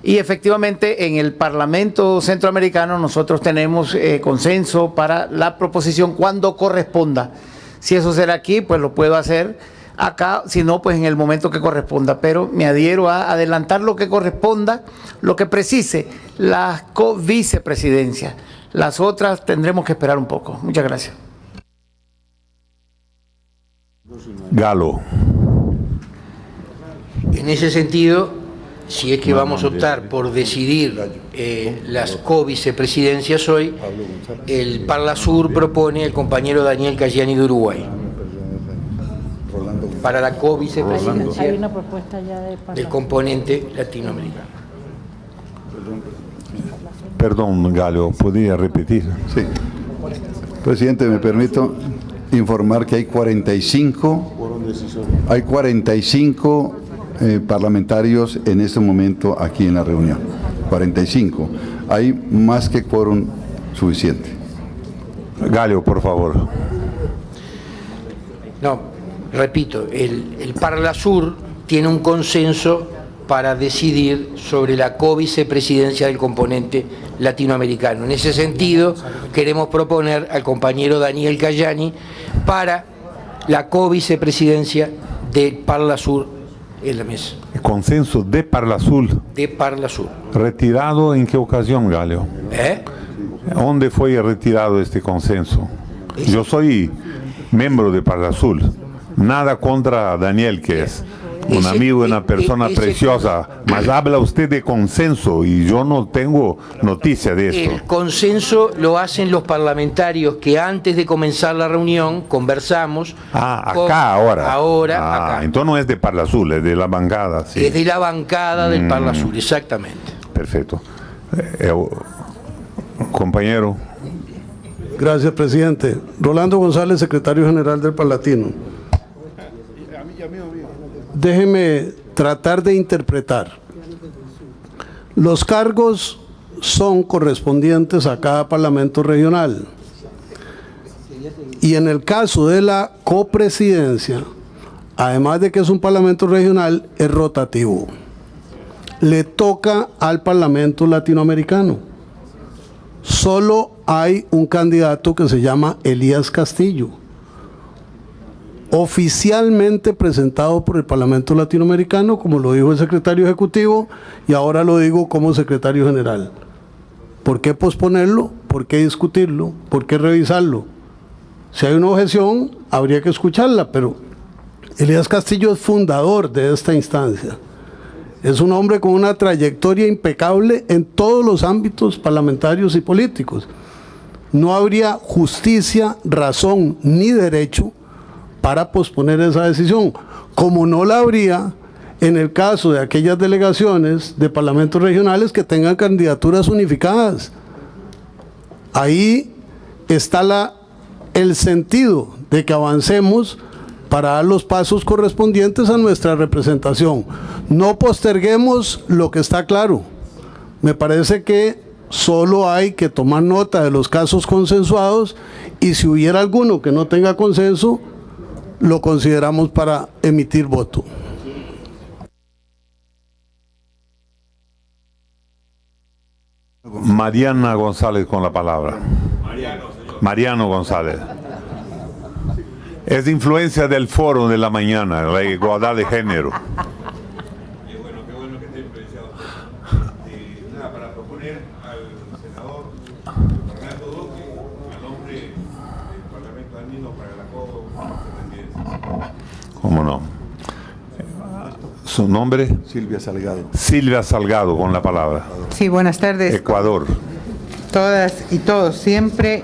Y efectivamente en el Parlamento Centroamericano nosotros tenemos consenso para la proposición cuando corresponda. Si eso será aquí, pues lo puedo hacer acá, si no, pues en el momento que corresponda. Pero me adhiero a adelantar lo que corresponda, lo que precise la co-vicepresidencia. Las otras tendremos que esperar un poco. Muchas gracias. Galo. En ese sentido, si es que vamos a optar por decidir las co-vicepresidencias hoy, el Parla Sur propone al compañero Daniel Cayani de Uruguay para la co-vicepresidencia. Hay una propuesta ya del componente latinoamericano. Perdón, Galo, ¿podría repetir? Sí. Presidente, me permito informar que hay 45 parlamentarios en este momento aquí en la reunión. 45. Hay más que quórum suficiente. Galo, por favor. No, repito, el Parla Sur tiene un consenso para decidir sobre la co-vicepresidencia del componente latinoamericano. En ese sentido, queremos proponer al compañero Daniel Cayani para la co-vicepresidencia del Parla Sur en la mesa. El consenso de Parla Sur. De Parla Sur. ¿Retirado en qué ocasión, Galo? ¿Dónde fue retirado este consenso? Yo soy miembro de Parla Sur. Nada contra Daniel, que es un amigo y una persona preciosa, mas habla usted de consenso y yo no tengo noticia de esto. El consenso lo hacen los parlamentarios que antes de comenzar la reunión conversamos. Acá ahora. Acá. Entonces no es de Parla Sur, es de la bancada. Sí. Es de la bancada del Parla Sur, exactamente. Perfecto. Compañero. Gracias, presidente. Rolando González, secretario general del Parlatino. Déjeme tratar de interpretar. Los cargos son correspondientes a cada parlamento regional. Y en el caso de la copresidencia, además de que es un parlamento regional, es rotativo. Le toca al parlamento latinoamericano. Solo hay un candidato que se llama Elías Castillo, oficialmente presentado por el Parlamento Latinoamericano, como lo dijo el secretario ejecutivo, y ahora lo digo como secretario general. ¿Por qué posponerlo? ¿Por qué discutirlo? ¿Por qué revisarlo? Si hay una objeción, habría que escucharla, pero Elías Castillo es fundador de esta instancia. Es un hombre con una trayectoria impecable en todos los ámbitos parlamentarios y políticos. No habría justicia, razón ni derecho para posponer esa decisión, como no la habría en el caso de aquellas delegaciones de parlamentos regionales que tengan candidaturas unificadas. Ahí está el sentido de que avancemos para dar los pasos correspondientes a nuestra representación. No posterguemos lo que está claro. Me parece que solo hay que tomar nota de los casos consensuados y si hubiera alguno que no tenga consenso, lo consideramos para emitir voto. Mariana González con la palabra. Mariano González. Es de influencia del foro de la mañana, la igualdad de género. Qué bueno que esté influenciado. Para proponer al senador Fernando Duque a nombre del Parlamento Andino para la co-presidencia. ¿Cómo no? ¿Su nombre? Silvia Salgado. Silvia Salgado con la palabra. Sí, buenas tardes. Ecuador. Todas y todos. Siempre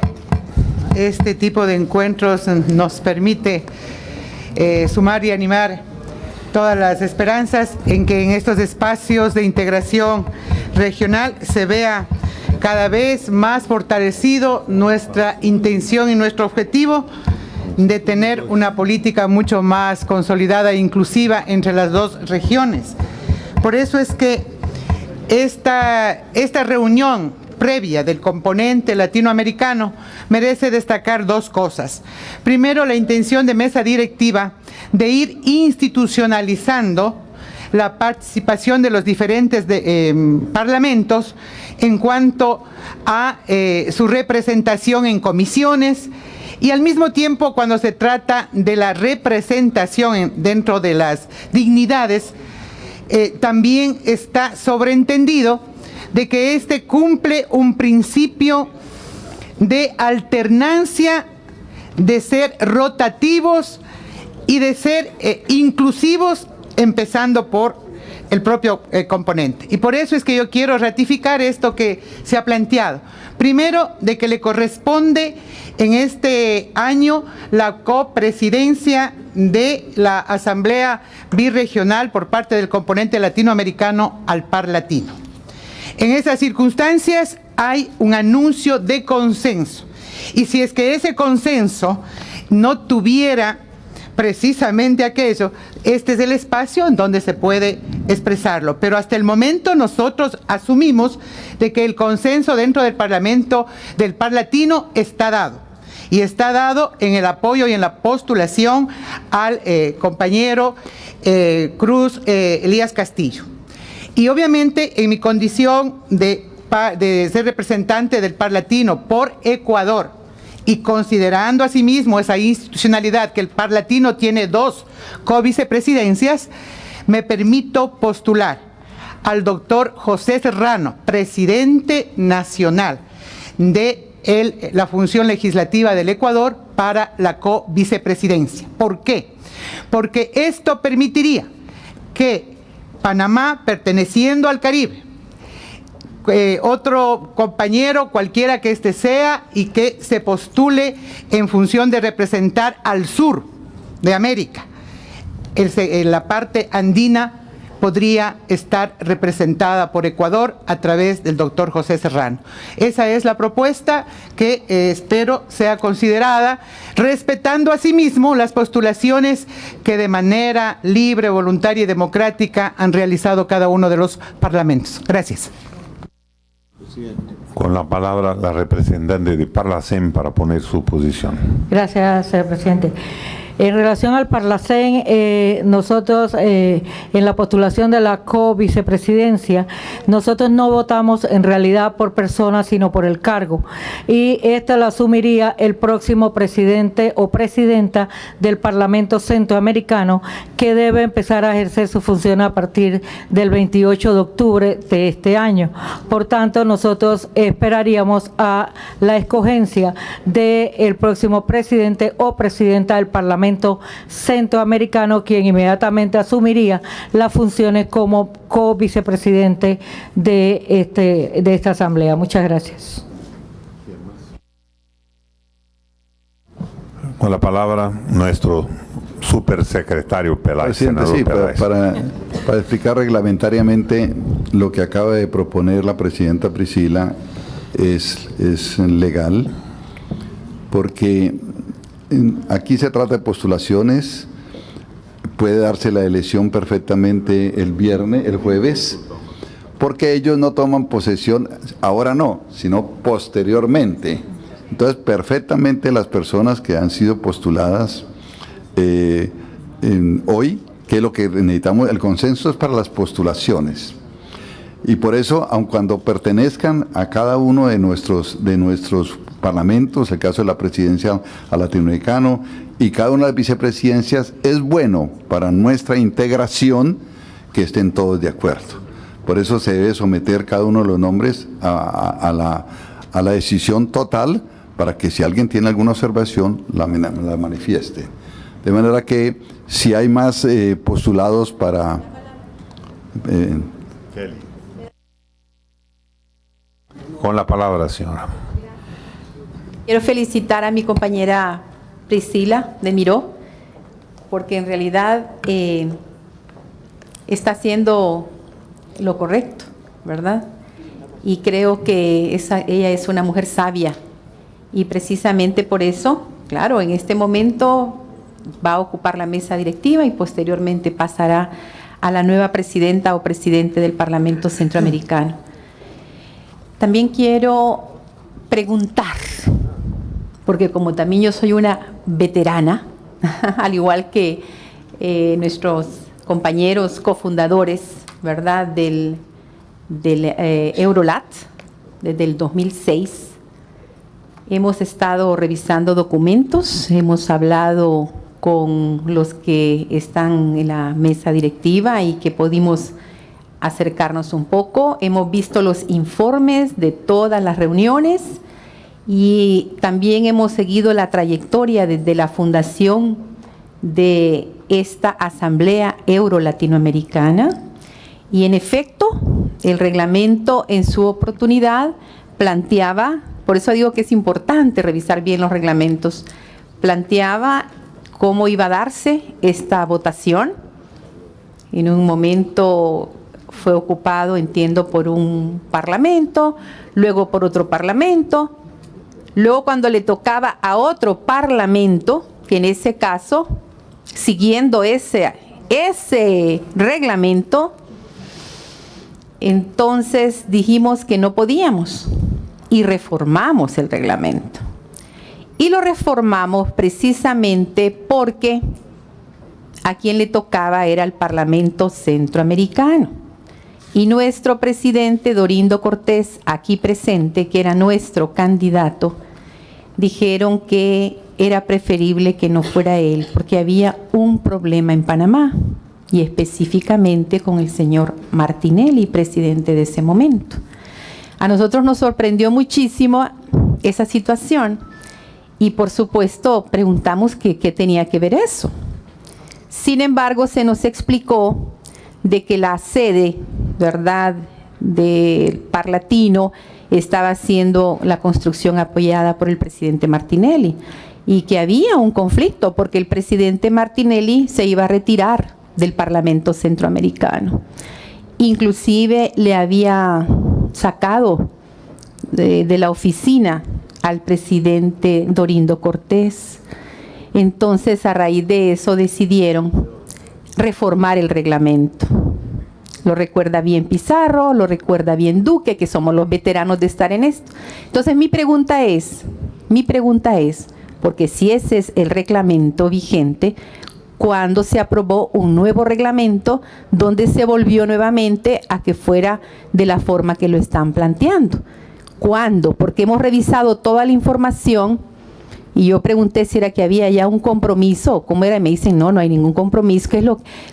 este tipo de encuentros nos permite sumar y animar todas las esperanzas en que en estos espacios de integración regional se vea cada vez más fortalecido nuestra intención y nuestro objetivo de tener una política mucho más consolidada e inclusiva entre las dos regiones. Por eso es que esta reunión previa del componente latinoamericano merece destacar dos cosas. Primero, la intención de mesa directiva de ir institucionalizando la participación de los diferentes parlamentos en cuanto a su representación en comisiones y al mismo tiempo cuando se trata de la representación dentro de las dignidades, también está sobreentendido de que este cumple un principio de alternancia, de ser rotativos y de ser inclusivos, empezando por el propio componente. Y por eso es que yo quiero ratificar esto que se ha planteado. Primero, de que le corresponde en este año la copresidencia de la Asamblea Birregional por parte del componente latinoamericano al Par Latino. En esas circunstancias hay un anuncio de consenso. Y si es que ese consenso no tuviera precisamente aquello, este es el espacio en donde se puede expresarlo. Pero hasta el momento nosotros asumimos de que el consenso dentro del Parlamento del Par Latino está dado. Y está dado en el apoyo y en la postulación al compañero Cruz Elías Castillo. Y obviamente en mi condición de ser representante del Par Latino por Ecuador y considerando asimismo esa institucionalidad que el Par Latino tiene dos co-vicepresidencias, me permito postular al doctor José Serrano, presidente nacional de la función legislativa del Ecuador para la co-vicepresidencia. ¿Por qué? Porque esto permitiría que Panamá, perteneciendo al Caribe, otro compañero, cualquiera que éste sea, y que se postule en función de representar al sur de América. La parte andina podría estar representada por Ecuador a través del doctor José Serrano. Esa es la propuesta que espero sea considerada, respetando asimismo las postulaciones que de manera libre, voluntaria y democrática han realizado cada uno de los parlamentos. Gracias. Con la palabra la representante de Parlacén para poner su posición. Gracias, señor presidente. En relación al Parlacén, nosotros en la postulación de la co-vicepresidencia, nosotros no votamos en realidad por personas, sino por el cargo. Y esta la asumiría el próximo presidente o presidenta del Parlamento Centroamericano, que debe empezar a ejercer su función a partir del 28 de octubre de este año. Por tanto, nosotros esperaríamos a la escogencia del próximo presidente o presidenta del Parlamento Parlamento Centroamericano, quien inmediatamente asumiría las funciones como co-vicepresidente de esta asamblea. Muchas gracias. Con la palabra, nuestro supersecretario Peláez. Presidente, senador sí, Peláez. para explicar reglamentariamente lo que acaba de proponer la presidenta Priscila es legal, porque aquí se trata de postulaciones, puede darse la elección perfectamente el jueves, porque ellos no toman posesión, ahora no, sino posteriormente. Entonces, perfectamente las personas que han sido postuladas hoy, que es lo que necesitamos, el consenso es para las postulaciones. Y por eso, aun cuando pertenezcan a cada uno de nuestros parlamentos, el caso de la presidencia al latinoamericano y cada una de las vicepresidencias, es bueno para nuestra integración que estén todos de acuerdo. Por eso se debe someter cada uno de los nombres a la decisión total, para que si alguien tiene alguna observación, la manifieste. De manera que si hay más postulados para... Con la palabra, señora. Quiero felicitar a mi compañera Priscila de Miró, porque en realidad está haciendo lo correcto, ¿verdad? Y creo que ella es una mujer sabia. Y precisamente por eso, claro, en este momento va a ocupar la mesa directiva y posteriormente pasará a la nueva presidenta o presidente del Parlamento Centroamericano. También quiero preguntar, porque como también yo soy una veterana, al igual que nuestros compañeros cofundadores, ¿verdad?, del Eurolat, desde el 2006, hemos estado revisando documentos, hemos hablado con los que están en la mesa directiva y que pudimos acercarnos un poco. Hemos visto los informes de todas las reuniones y también hemos seguido la trayectoria desde la fundación de esta Asamblea Euro-Latinoamericana. Y en efecto, el reglamento en su oportunidad planteaba, por eso digo que es importante revisar bien los reglamentos, planteaba cómo iba a darse esta votación. En un momento fue ocupado, entiendo, por un parlamento, luego por otro parlamento, luego cuando le tocaba a otro parlamento, que en ese caso, siguiendo ese reglamento, entonces dijimos que no podíamos y reformamos el reglamento. Y lo reformamos precisamente porque a quien le tocaba era el Parlamento Centroamericano. Y nuestro presidente Dorindo Cortés, aquí presente, que era nuestro candidato, dijeron que era preferible que no fuera él, porque había un problema en Panamá, y específicamente con el señor Martinelli, presidente de ese momento. A nosotros nos sorprendió muchísimo esa situación, y por supuesto preguntamos qué tenía que ver eso. Sin embargo, se nos explicó de que la sede, ¿verdad?, del Parlatino estaba haciendo la construcción apoyada por el presidente Martinelli y que había un conflicto porque el presidente Martinelli se iba a retirar del Parlamento Centroamericano. Inclusive le había sacado de la oficina al presidente Dorindo Cortés. Entonces, a raíz de eso decidieron reformar el reglamento. Lo recuerda bien Pizarro, lo recuerda bien Duque, que somos los veteranos de estar en esto. Entonces, mi pregunta es, porque si ese es el reglamento vigente, ¿cuándo se aprobó un nuevo reglamento donde se volvió nuevamente a que fuera de la forma que lo están planteando? ¿Cuándo? Porque hemos revisado toda la información y yo pregunté si era que había ya un compromiso, ¿cómo era? Y me dicen, no hay ningún compromiso,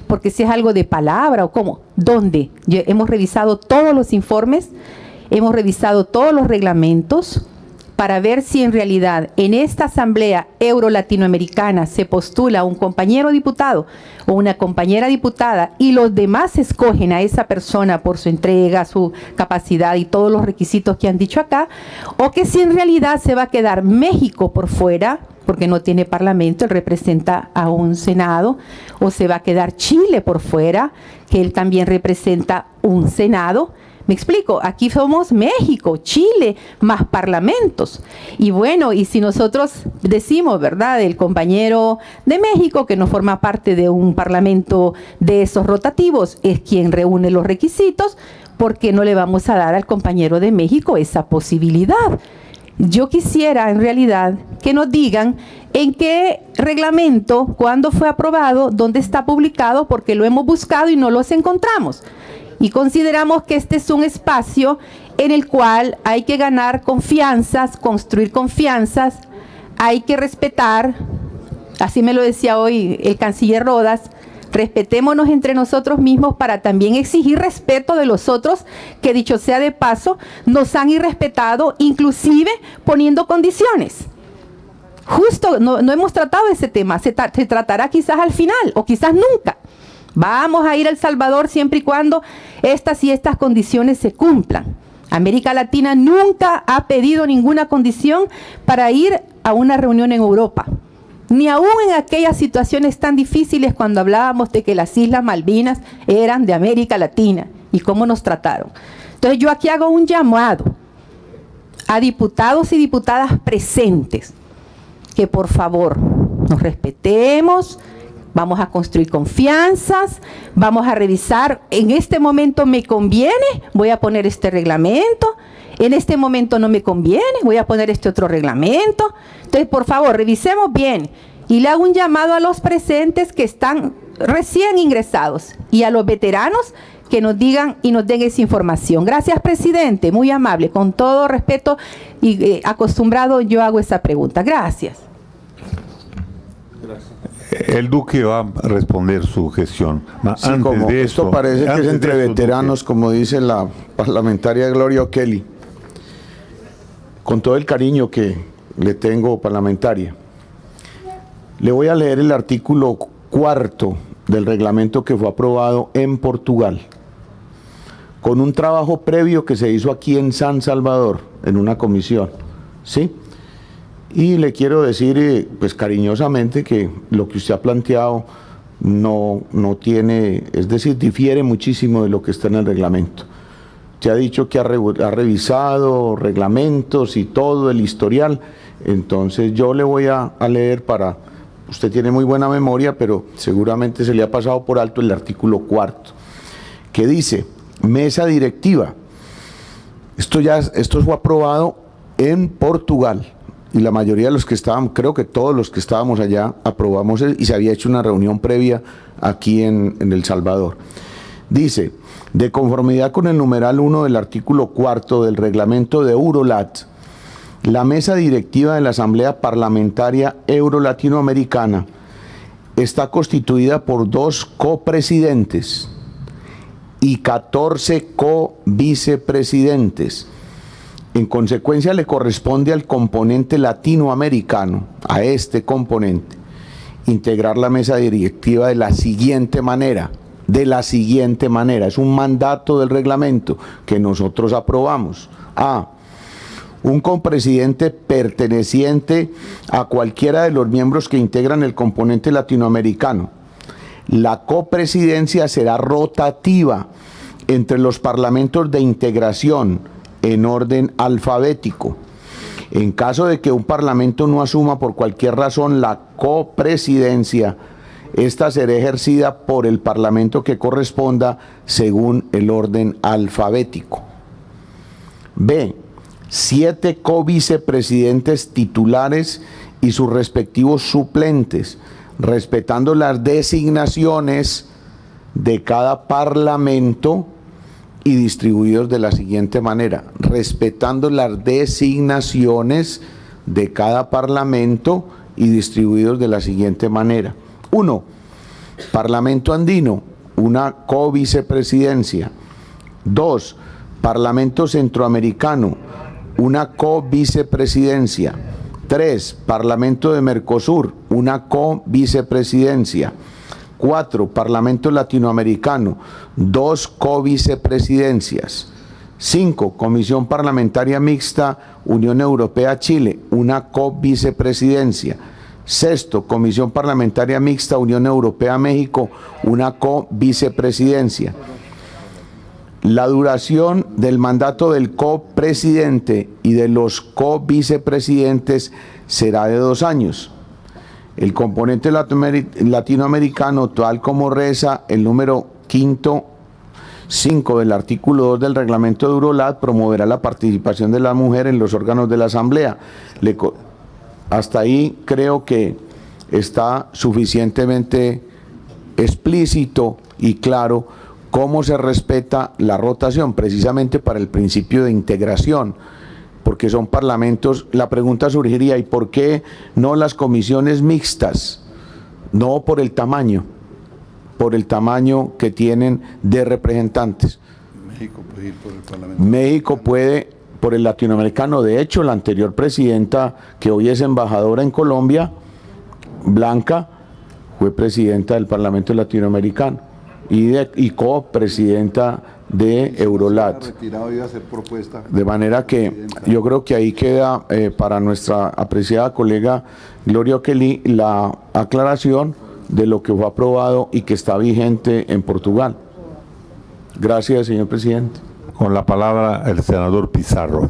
porque si es algo de palabra o cómo, ¿dónde? Hemos revisado todos los informes, hemos revisado todos los reglamentos, para ver si en realidad en esta Asamblea Euro-Latinoamericana se postula un compañero diputado o una compañera diputada y los demás escogen a esa persona por su entrega, su capacidad y todos los requisitos que han dicho acá, o que si en realidad se va a quedar México por fuera, porque no tiene parlamento, él representa a un Senado, o se va a quedar Chile por fuera, que él también representa un Senado. Me explico, aquí somos México, Chile, más parlamentos. Y bueno, y si nosotros decimos, ¿verdad?, el compañero de México que no forma parte de un parlamento de esos rotativos es quien reúne los requisitos, ¿por qué no le vamos a dar al compañero de México esa posibilidad? Yo quisiera en realidad que nos digan en qué reglamento, cuándo fue aprobado, dónde está publicado, porque lo hemos buscado y no los encontramos. Y consideramos que este es un espacio en el cual hay que ganar confianzas, construir confianzas, hay que respetar, así me lo decía hoy el canciller Rodas, respetémonos entre nosotros mismos para también exigir respeto de los otros que, dicho sea de paso, nos han irrespetado, inclusive poniendo condiciones. Justo, no hemos tratado ese tema, se tratará quizás al final o quizás nunca. Vamos a ir a El Salvador siempre y cuando estas y estas condiciones se cumplan. América Latina nunca ha pedido ninguna condición para ir a una reunión en Europa. Ni aún en aquellas situaciones tan difíciles cuando hablábamos de que las Islas Malvinas eran de América Latina y cómo nos trataron. Entonces yo aquí hago un llamado a diputados y diputadas presentes, que por favor nos respetemos, vamos a construir confianzas, vamos a revisar, en este momento me conviene, voy a poner este reglamento, en este momento no me conviene, voy a poner este otro reglamento. Entonces, por favor, revisemos bien. Y le hago un llamado a los presentes que están recién ingresados y a los veteranos que nos digan y nos den esa información. Gracias, presidente, muy amable, con todo respeto y acostumbrado yo hago esa pregunta. Gracias. El Duque va a responder su gestión. Sí, como esto parece que es entre veteranos, como dice la parlamentaria Gloria O'Kelly. Con todo el cariño que le tengo, parlamentaria, le voy a leer el artículo 4 del reglamento que fue aprobado en Portugal, con un trabajo previo que se hizo aquí en San Salvador, en una comisión, ¿sí? Y le quiero decir, pues cariñosamente, que lo que usted ha planteado no tiene, es decir, difiere muchísimo de lo que está en el reglamento. Se ha dicho que ha revisado reglamentos y todo el historial, entonces yo le voy a leer para, usted tiene muy buena memoria, pero seguramente se le ha pasado por alto el artículo 4, que dice, mesa directiva. Esto fue aprobado en Portugal. Y la mayoría de los que estaban, creo que todos los que estábamos allá, aprobamos y se había hecho una reunión previa aquí en El Salvador. Dice, de conformidad con el numeral 1 del artículo 4 del reglamento de Eurolat, la mesa directiva de la Asamblea Parlamentaria Euro-Latinoamericana está constituida por 2 copresidentes y 14 co-vicepresidentes. En consecuencia, le corresponde al componente latinoamericano, a este componente, integrar la mesa directiva de la siguiente manera. Es un mandato del reglamento que nosotros aprobamos. A. Un copresidente perteneciente a cualquiera de los miembros que integran el componente latinoamericano. La copresidencia será rotativa entre los parlamentos de integración en orden alfabético. En caso de que un parlamento no asuma por cualquier razón la copresidencia, esta será ejercida por el parlamento que corresponda según el orden alfabético. B. 7 co-vicepresidentes titulares y sus respectivos suplentes, respetando las designaciones de cada parlamento y distribuidos de la siguiente manera, respetando las designaciones de cada parlamento y distribuidos de la siguiente manera. 1. Parlamento andino, una co-vicepresidencia. 2. Parlamento centroamericano, una co-vicepresidencia. 3. Parlamento de Mercosur, una co-vicepresidencia. 4. Parlamento Latinoamericano, 2 co-vicepresidencias. 5. Comisión Parlamentaria Mixta Unión Europea-Chile, una co-vicepresidencia. 6. Comisión Parlamentaria Mixta Unión Europea-México, una co-vicepresidencia. La duración del mandato del copresidente y de los co-vicepresidentes será de 2 años. El componente latinoamericano, tal como reza el número 5 del artículo 2 del reglamento de Eurolat, promoverá la participación de la mujer en los órganos de la Asamblea. Hasta ahí creo que está suficientemente explícito y claro cómo se respeta la rotación, precisamente para el principio de integración, porque son parlamentos. La pregunta surgiría, ¿y por qué no las comisiones mixtas? No por el tamaño que tienen de representantes. México puede ir por el Parlamento. México puede por el latinoamericano. De hecho, la anterior presidenta, que hoy es embajadora en Colombia, Blanca, fue presidenta del Parlamento Latinoamericano y copresidenta de Eurolat. De manera que yo creo que ahí queda para nuestra apreciada colega Gloria O'Kelly la aclaración de lo que fue aprobado y que está vigente en Portugal. Gracias, señor presidente. Con la palabra el senador Pizarro.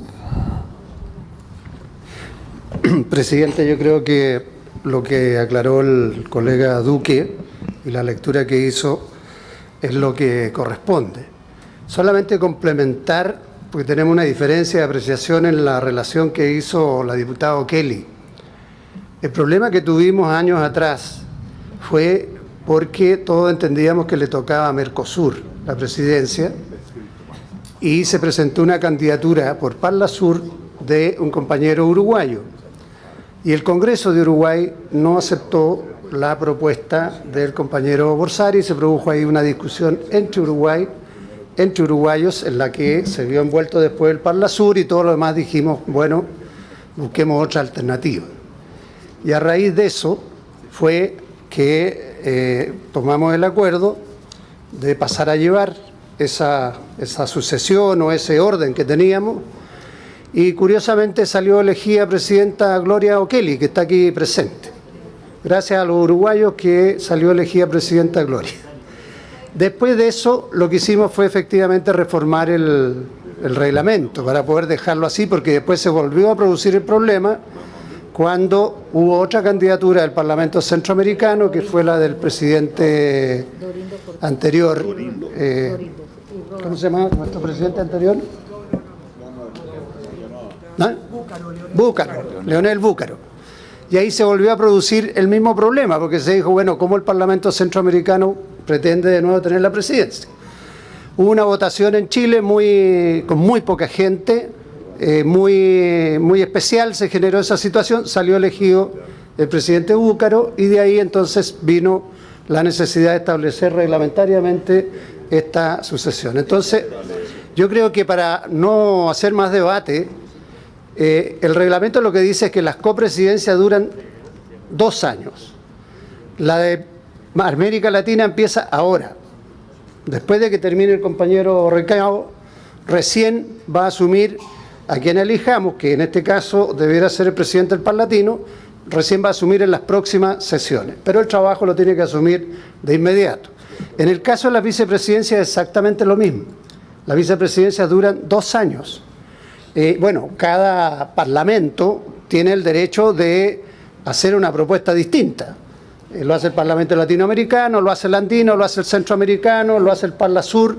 Presidente, yo creo que lo que aclaró el colega Duque y la lectura que hizo es lo que corresponde. Solamente complementar, porque tenemos una diferencia de apreciación en la relación que hizo la diputada O'Kelly. El problema que tuvimos años atrás fue porque todos entendíamos que le tocaba a Mercosur la presidencia y se presentó una candidatura por Parlasur de un compañero uruguayo. Y el Congreso de Uruguay no aceptó la propuesta del compañero Borsari, se produjo ahí una discusión entre uruguayos en la que se vio envuelto después el Parlasur y todo lo demás dijimos, bueno, busquemos otra alternativa. Y a raíz de eso fue que tomamos el acuerdo de pasar a llevar esa sucesión o ese orden que teníamos, y curiosamente salió elegida presidenta Gloria O'Kelly, que está aquí presente. Gracias a los uruguayos que salió elegida presidenta Gloria. Después de eso, lo que hicimos fue efectivamente reformar el reglamento para poder dejarlo así, porque después se volvió a producir el problema cuando hubo otra candidatura del Parlamento Centroamericano, que fue la del presidente anterior. ¿Cómo se llama nuestro presidente anterior? ¿Ah? Búcaro, Leonel Búcaro. Y ahí se volvió a producir el mismo problema, porque se dijo, bueno, ¿cómo el Parlamento Centroamericano pretende de nuevo tener la presidencia? Hubo una votación en Chile con muy poca gente, muy especial, se generó esa situación, salió elegido el presidente Búcaro y de ahí entonces vino la necesidad de establecer reglamentariamente esta sucesión. Entonces, yo creo que para no hacer más debate, el reglamento lo que dice es que las copresidencias duran 2 años. La de América Latina empieza ahora. Después de que termine el compañero Recao, recién va a asumir a quien elijamos, que en este caso debiera ser el presidente del Parlatino, recién va a asumir en las próximas sesiones. Pero el trabajo lo tiene que asumir de inmediato. En el caso de la vicepresidencia es exactamente lo mismo. Las vicepresidencias duran 2 años. Bueno, cada parlamento tiene el derecho de hacer una propuesta distinta. Lo hace el Parlamento Latinoamericano, lo hace el Andino, lo hace el Centroamericano, lo hace el Parlasur.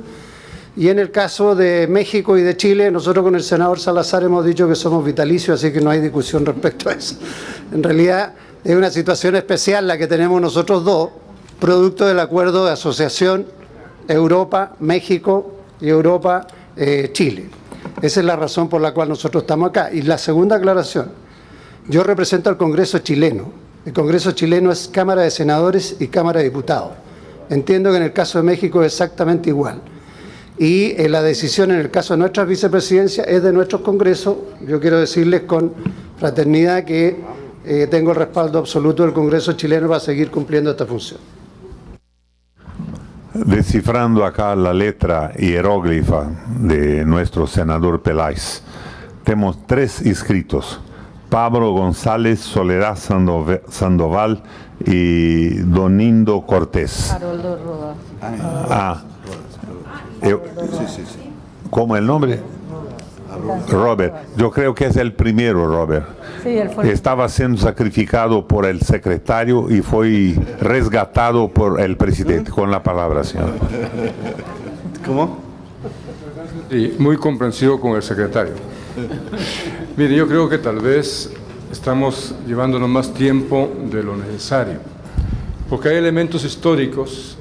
Y en el caso de México y de Chile, nosotros con el senador Salazar hemos dicho que somos vitalicios, así que no hay discusión respecto a eso. En realidad es una situación especial la que tenemos nosotros dos, producto del acuerdo de asociación Europa-México y Europa-Chile. Esa es la razón por la cual nosotros estamos acá. Y la segunda aclaración, yo represento al Congreso chileno. El Congreso chileno es Cámara de Senadores y Cámara de Diputados. Entiendo que en el caso de México es exactamente igual. y la decisión en el caso de nuestras vicepresidencias es de nuestros congresos. Yo quiero decirles con fraternidad que tengo el respaldo absoluto del Congreso chileno para seguir cumpliendo esta función. Descifrando acá la letra hieróglifa de nuestro senador Peláez, tenemos 3 inscritos: Pablo González, Soledad Sandoval y Donindo Cortés. Haroldo Rodas. ¿Cómo el nombre? Robert. Yo creo que es el primero, Robert. Sí, él fue. Estaba siendo sacrificado por el secretario y fue resgatado por el presidente. Con la palabra, señor. ¿Cómo? Y muy comprensivo con el secretario. Mire, yo creo que tal vez estamos llevándonos más tiempo de lo necesario, porque hay elementos históricos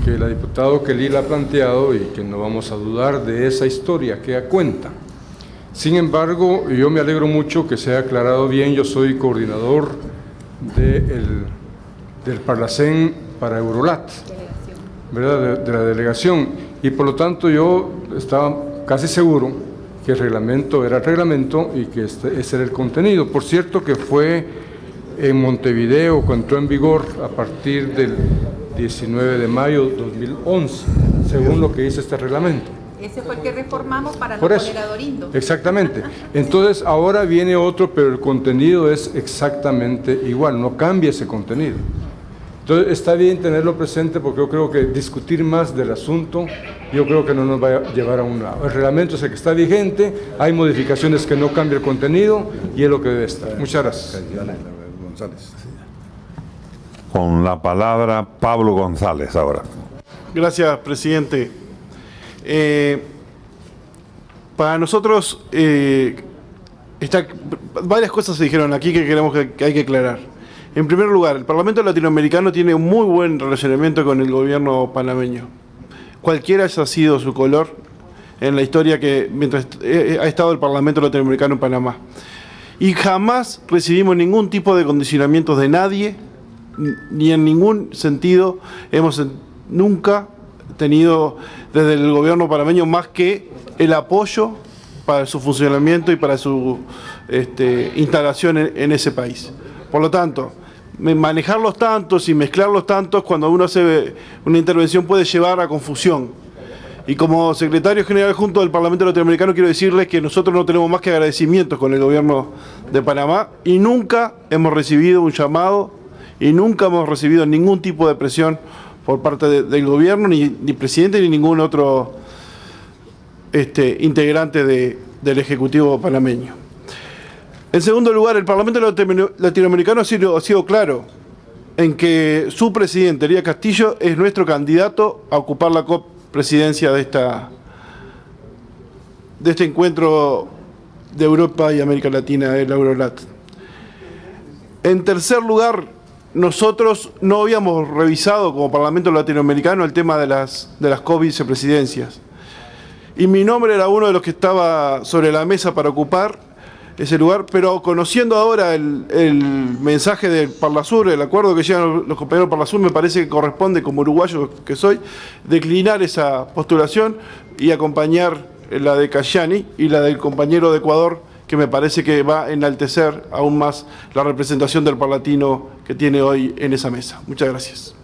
que la diputada Kelly ha planteado y que no vamos a dudar de esa historia que ella cuenta. Sin embargo, yo me alegro mucho que se haya aclarado bien. Yo soy coordinador del Parlacén para Eurolat, ¿verdad? De la delegación, y por lo tanto yo estaba casi seguro que el reglamento era el reglamento y que ese era el contenido. Por cierto que fue en Montevideo cuando entró en vigor a partir del 19 de mayo de 2011, según lo que dice este reglamento. Ese fue el que reformamos para no Por eso, poner a Dorindo. exactamente. Entonces ahora viene otro, pero el contenido es exactamente igual, no cambia ese contenido. Entonces está bien tenerlo presente, porque yo creo que discutir más del asunto, yo creo que no nos va a llevar a un lado. El reglamento es el que está vigente, hay modificaciones que no cambia el contenido y es lo que debe estar. Muchas gracias. Con la palabra Pablo González ahora. Gracias, presidente. Para nosotros, varias cosas se dijeron aquí que creemos que hay que aclarar. En primer lugar, el Parlamento Latinoamericano tiene un muy buen relacionamiento con el gobierno panameño. Cualquiera haya sido su color en la historia que mientras ha estado el Parlamento Latinoamericano en Panamá. Y jamás recibimos ningún tipo de condicionamientos de nadie, ni en ningún sentido hemos nunca tenido desde el gobierno panameño más que el apoyo para su funcionamiento y para su instalación en ese país. Por lo tanto, manejar los tantos y mezclar los tantos cuando uno hace una intervención puede llevar a confusión. Y como secretario general junto del Parlamento Latinoamericano quiero decirles que nosotros no tenemos más que agradecimientos con el gobierno de Panamá y nunca hemos recibido un llamado y nunca hemos recibido ningún tipo de presión por parte del gobierno, ni presidente, ni ningún otro integrante del Ejecutivo panameño. En segundo lugar, el Parlamento Latinoamericano ha sido claro en que su presidente, Elías Castillo, es nuestro candidato a ocupar la copresidencia de este encuentro de Europa y América Latina, el Eurolat. En tercer lugar, nosotros no habíamos revisado como Parlamento Latinoamericano el tema de las co-vicepresidencias. Y mi nombre era uno de los que estaba sobre la mesa para ocupar ese lugar, pero conociendo ahora el mensaje del Parlasur, el acuerdo que llegan los compañeros del Parlasur, me parece que corresponde, como uruguayo que soy, declinar esa postulación y acompañar la de Cayani y la del compañero de Ecuador, que me parece que va a enaltecer aún más la representación del parlatino que tiene hoy en esa mesa. Muchas gracias.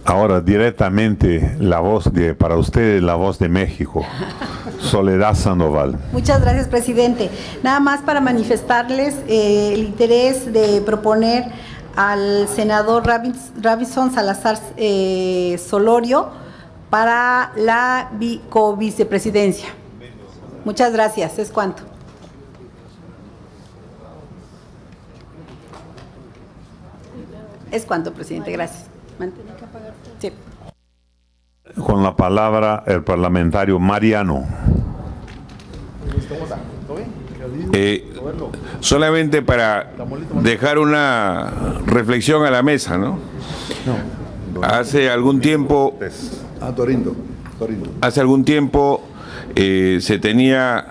Ahora directamente para ustedes la voz de México, Soledad Sandoval. Muchas gracias, presidente. Nada más para manifestarles el interés de proponer al senador Robinson Salazar Solorio para la co-vicepresidencia. Muchas gracias. ¿Es cuánto? Es cuánto, presidente. Gracias. Sí. Con la palabra el parlamentario Mariano. Solamente para dejar una reflexión a la mesa, ¿no? Hace algún tiempo, se tenía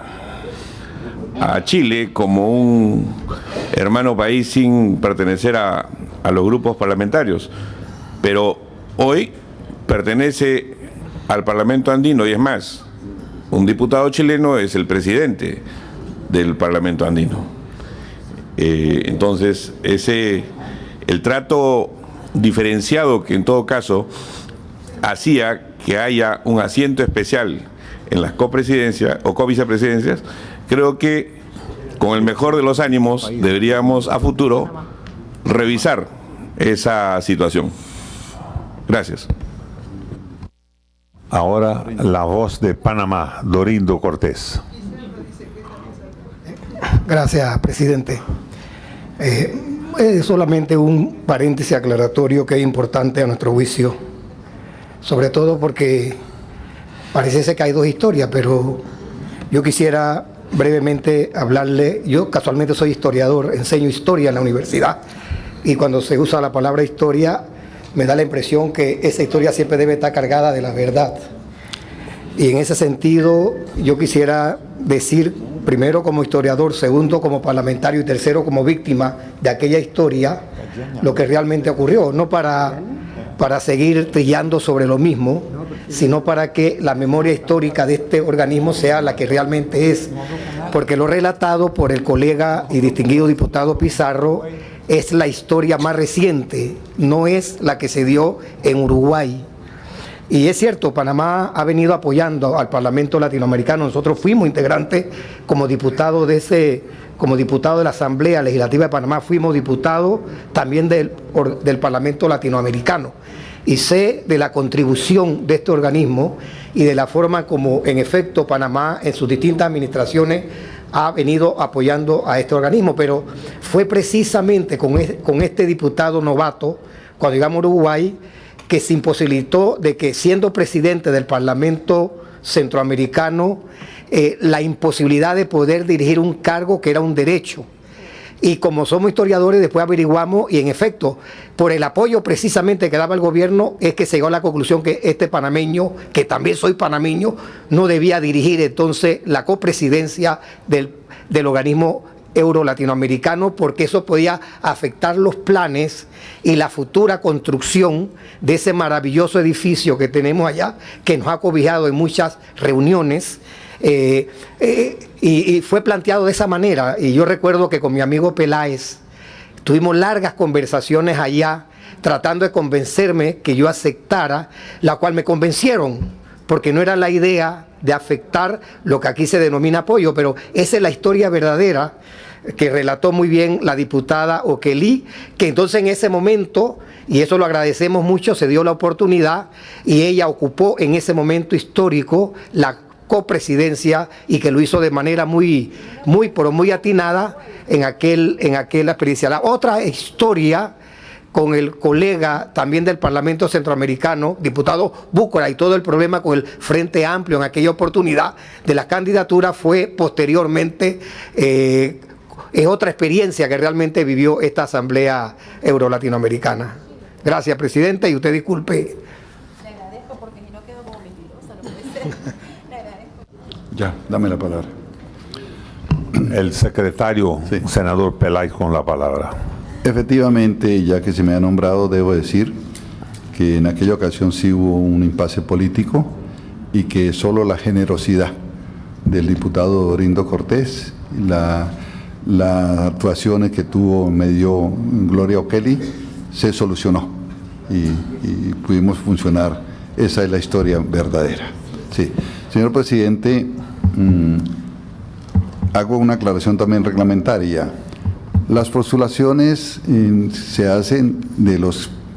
a Chile como un hermano país sin pertenecer a los grupos parlamentarios, pero hoy pertenece al Parlamento andino, y es más, un diputado chileno es el presidente del Parlamento andino. Entonces, el trato diferenciado que en todo caso hacía que haya un asiento especial en las copresidencias o covicepresidencias, creo que con el mejor de los ánimos deberíamos a futuro revisar esa situación. Gracias. Ahora la voz de Panamá, Dorindo Cortés. Gracias, presidente. Solamente un paréntesis aclaratorio que es importante a nuestro juicio, sobre todo porque parece que hay dos historias, pero yo quisiera brevemente hablarle. Yo casualmente soy historiador, enseño historia en la universidad, y cuando se usa la palabra historia me da la impresión que esa historia siempre debe estar cargada de la verdad. Y en ese sentido yo quisiera decir, primero como historiador, segundo como parlamentario y tercero como víctima de aquella historia, lo que realmente ocurrió, no para seguir trillando sobre lo mismo, sino para que la memoria histórica de este organismo sea la que realmente es, porque lo relatado por el colega y distinguido diputado Pizarro es la historia más reciente, no es la que se dio en Uruguay. Y es cierto, Panamá ha venido apoyando al Parlamento Latinoamericano. Nosotros fuimos integrantes como diputados como diputado de la Asamblea Legislativa de Panamá, fuimos diputados también del Parlamento Latinoamericano. Y sé de la contribución de este organismo y de la forma como, en efecto, Panamá en sus distintas administraciones ha venido apoyando a este organismo. Pero fue precisamente con este diputado novato, cuando llegamos a Uruguay, que se imposibilitó de que, siendo presidente del Parlamento Centroamericano, la imposibilidad de poder dirigir un cargo que era un derecho. Y como somos historiadores, después averiguamos, y en efecto, por el apoyo precisamente que daba el gobierno, es que se llegó a la conclusión que este panameño, que también soy panameño, no debía dirigir entonces la copresidencia del organismo euro-latinoamericano, porque eso podía afectar los planes y la futura construcción de ese maravilloso edificio que tenemos allá, que nos ha cobijado en muchas reuniones. Y fue planteado de esa manera, y yo recuerdo que con mi amigo Peláez tuvimos largas conversaciones allá tratando de convencerme que yo aceptara, la cual me convencieron, porque no era la idea de afectar lo que aquí se denomina apoyo, pero esa es la historia verdadera que relató muy bien la diputada Okelí, que entonces en ese momento, y eso lo agradecemos mucho, se dio la oportunidad y ella ocupó en ese momento histórico la copresidencia, y que lo hizo de manera muy atinada en aquella experiencia. La otra historia con el colega también del Parlamento Centroamericano, diputado Búcora, y todo el problema con el Frente Amplio en aquella oportunidad de la candidatura fue posteriormente, es otra experiencia que realmente vivió esta Asamblea Euro-Latinoamericana. Gracias, presidente, y usted disculpe. Le agradezco porque si no quedo como mentirosa, no puede ser. Le agradezco. Ya, dame la palabra. El secretario, senador Peláez, con la palabra. Efectivamente, ya que se me ha nombrado, debo decir que en aquella ocasión sí hubo un impasse político y que solo la generosidad del diputado Dorindo Cortés, las actuaciones que tuvo, me dio Gloria Okelí, se solucionó y pudimos funcionar. Esa es la historia verdadera. Sí. Señor presidente, hago una aclaración también reglamentaria. Las postulaciones se hacen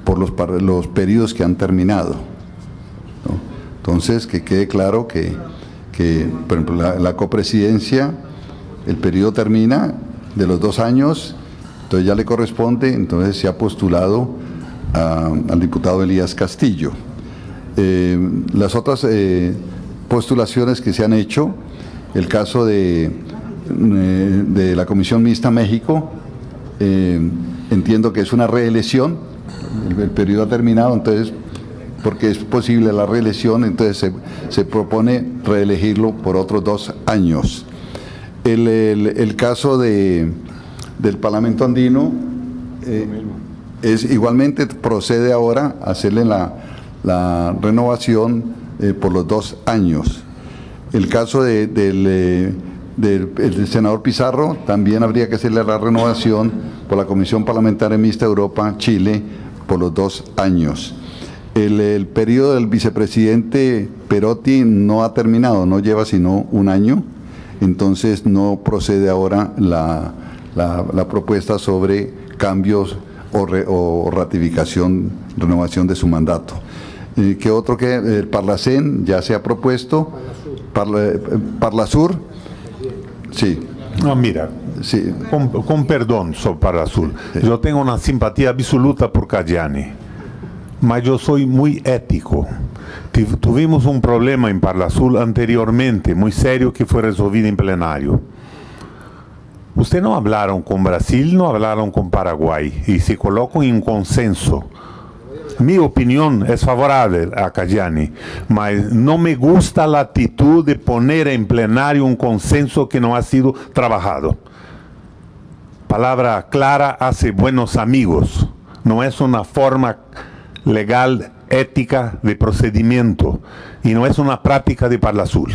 por los periodos que han terminado, ¿no? Entonces, que quede claro que por ejemplo, la copresidencia, el periodo termina de los 2 años, entonces ya le corresponde, entonces se ha postulado al diputado Elías Castillo. Las otras postulaciones que se han hecho, el caso de la Comisión Mixta México, entiendo que es una reelección, el periodo ha terminado, entonces, porque es posible la reelección, entonces se propone reelegirlo por otros 2 años. El caso del Parlamento Andino es igualmente procede ahora a hacerle la renovación por los 2 años. El caso del senador Pizarro, también habría que hacerle la renovación por la Comisión Parlamentaria Mixta Europa-Chile por los 2 años. El periodo del vicepresidente Perotti no ha terminado, no lleva sino 1 año, entonces no procede ahora la propuesta sobre cambios o ratificación, renovación de su mandato. ¿Qué otro que? El Parlacén ya se ha propuesto. Parlasur, sí. No, mira, sí. Con perdón sobre Parlasur, sí. Yo tengo una simpatía absoluta por Caggiani, mas yo soy muy ético. Tuvimos un problema en Parlasur anteriormente, muy serio, que fue resolvido en plenario. Ustedes no hablaron con Brasil, no hablaron con Paraguay, y se colocan en consenso. Mi opinión es favorable a Caggiani, mas no me gusta la actitud de poner en plenario un consenso que no ha sido trabajado. Palabra clara hace buenos amigos, no es una forma legal, ética de procedimiento, y no es una práctica de Parlasur.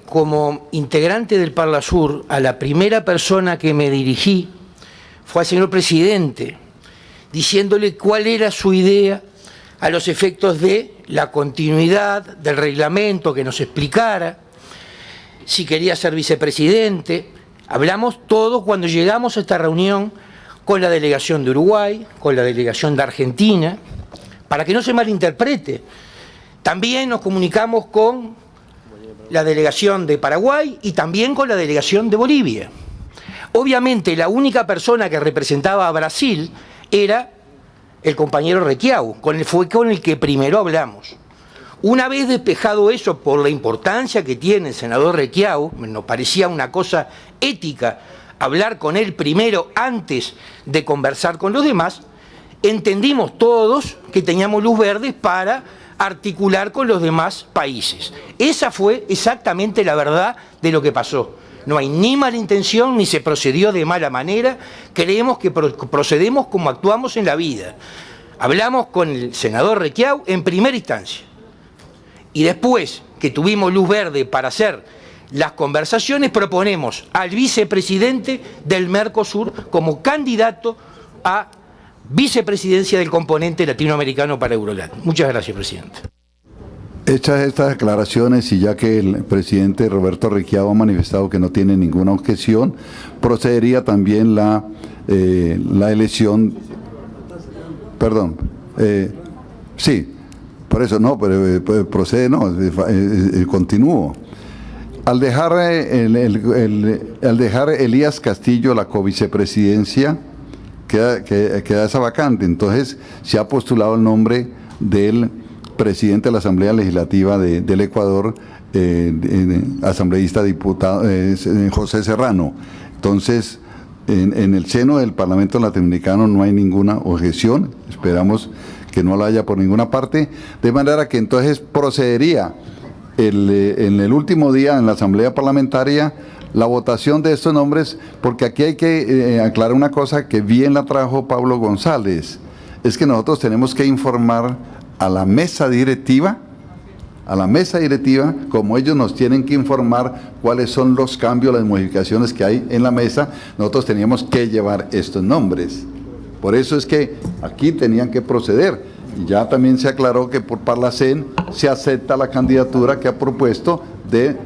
Como integrante del Parlasur, a la primera persona que me dirigí fue al señor presidente, diciéndole cuál era su idea a los efectos de la continuidad del reglamento, que nos explicara si quería ser vicepresidente. Hablamos todo cuando llegamos a esta reunión con la delegación de Uruguay, con la delegación de Argentina, para que no se malinterprete. También nos comunicamos con la delegación de Paraguay y también con la delegación de Bolivia. Obviamente la única persona que representaba a Brasil era el compañero Requiau, fue con el que primero hablamos. Una vez despejado eso por la importancia que tiene el senador Requiau, nos parecía una cosa ética hablar con él primero antes de conversar con los demás, entendimos todos que teníamos luz verde para articular con los demás países. Esa fue exactamente la verdad de lo que pasó. No hay ni mala intención, ni se procedió de mala manera. Creemos que procedemos como actuamos en la vida. Hablamos con el senador Requiau en primera instancia. Y después que tuvimos luz verde para hacer las conversaciones, proponemos al vicepresidente del Mercosur como candidato a vicepresidencia del componente latinoamericano para Eurolat. Muchas gracias, presidente. Hechas estas declaraciones, y ya que el presidente Roberto Requiau ha manifestado que no tiene ninguna objeción, procedería también la elección, perdón, sí, por eso no, pero procede, no, continúo. Al dejar Elías Castillo la covicepresidencia, queda esa vacante. Entonces se ha postulado el nombre del presidente de la Asamblea Legislativa del Ecuador, asambleísta diputado José Serrano. Entonces, en el seno del Parlamento Latinoamericano no hay ninguna objeción, esperamos que no la haya por ninguna parte, de manera que entonces procedería en el último día en la Asamblea Parlamentaria la votación de estos nombres, porque aquí hay que aclarar una cosa que bien la trajo Pablo González, es que nosotros tenemos que informar a la mesa directiva, como ellos nos tienen que informar cuáles son los cambios, las modificaciones que hay en la mesa, nosotros teníamos que llevar estos nombres. Por eso es que aquí tenían que proceder. Y ya también se aclaró que por Parlacén se acepta la candidatura que ha propuesto de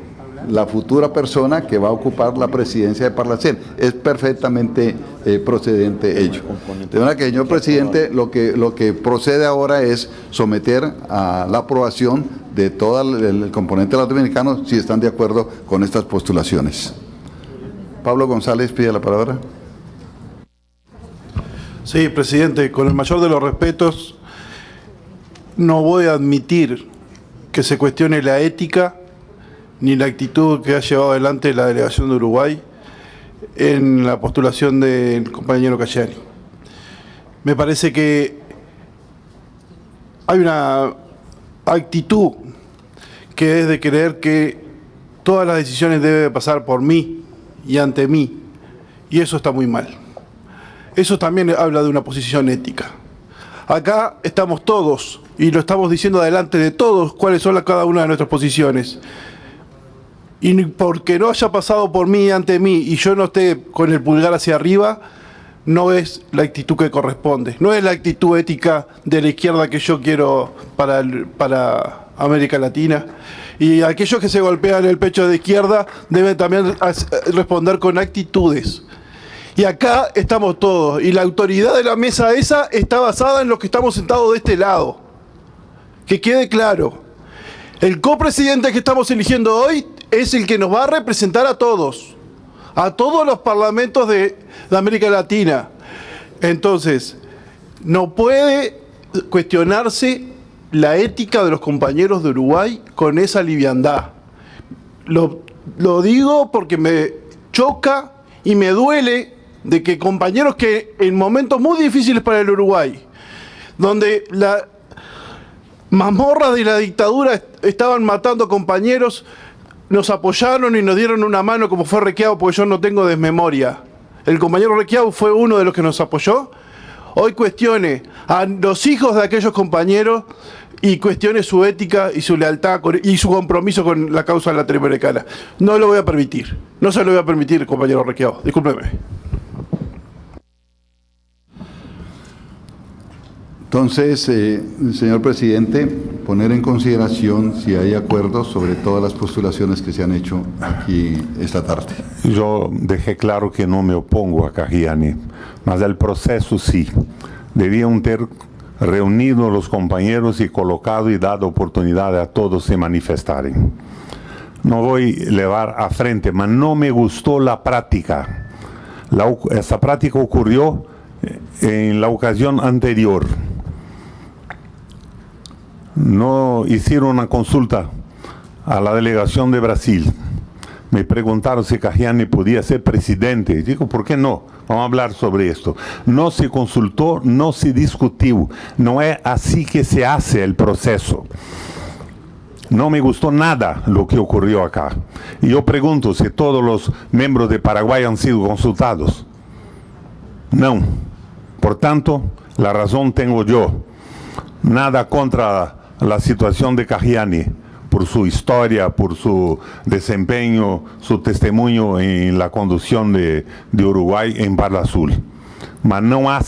la futura persona que va a ocupar la presidencia de Parlacén. Es perfectamente procedente ello. De manera que, señor presidente, lo que procede ahora es someter a la aprobación de todo el componente latinoamericano, si están de acuerdo con estas postulaciones. Pablo González pide la palabra. Sí, presidente, con el mayor de los respetos, no voy a admitir que se cuestione la ética ni la actitud que ha llevado adelante la delegación de Uruguay en la postulación del compañero Caggiani. Me parece que hay una actitud que es de creer que todas las decisiones deben pasar por mí y ante mí, y eso está muy mal. eso también habla de una posición ética. Acá estamos todos, y lo estamos diciendo delante de todos, cuáles son cada una de nuestras posiciones. Y porque no haya pasado por mí, ante mí, y yo no esté con el pulgar hacia arriba, no es la actitud que corresponde. No es la actitud ética de la izquierda que yo quiero para América Latina. Y aquellos que se golpean el pecho de izquierda deben también responder con actitudes. Y acá estamos todos. Y la autoridad de la mesa esa está basada en los que estamos sentados de este lado. Que quede claro. El copresidente que estamos eligiendo hoy es el que nos va a representar a todos los parlamentos de América Latina. Entonces, no puede cuestionarse la ética de los compañeros de Uruguay con esa liviandad. Lo digo porque me choca y me duele de que compañeros que en momentos muy difíciles para el Uruguay, donde la mazmorra de la dictadura estaban matando compañeros, nos apoyaron y nos dieron una mano, como fue Requiao, porque yo no tengo desmemoria. El compañero Requiao fue uno de los que nos apoyó. Hoy cuestione a los hijos de aquellos compañeros y cuestione su ética y su lealtad y su compromiso con la causa latinoamericana. No lo voy a permitir. No se lo voy a permitir, compañero Requiao. Discúlpeme. Entonces, señor presidente, poner en consideración si hay acuerdos sobre todas las postulaciones que se han hecho aquí esta tarde. Yo dejé claro que no me opongo a Cajgiani, mas el proceso sí. Debían ter reunido los compañeros y colocado y dado oportunidad a todos se manifestarem. No voy a llevar a frente, mas no me gustó la práctica. Esa práctica ocurrió en la ocasión anterior. No hicieron una consulta a la delegación de Brasil. Me preguntaron si Cajgiani podía ser presidente. Digo, ¿por qué no? Vamos a hablar sobre esto. No se consultó, no se discutió. No es así que se hace el proceso. No me gustó nada lo que ocurrió acá. Y yo pregunto si todos los miembros de Paraguay han sido consultados. No. Por tanto, la razón tengo yo. Nada contra la situación de Cajgiani, por su historia, por su desempeño, su testimonio en la conducción de Uruguay en Parla Azul. Mas no ha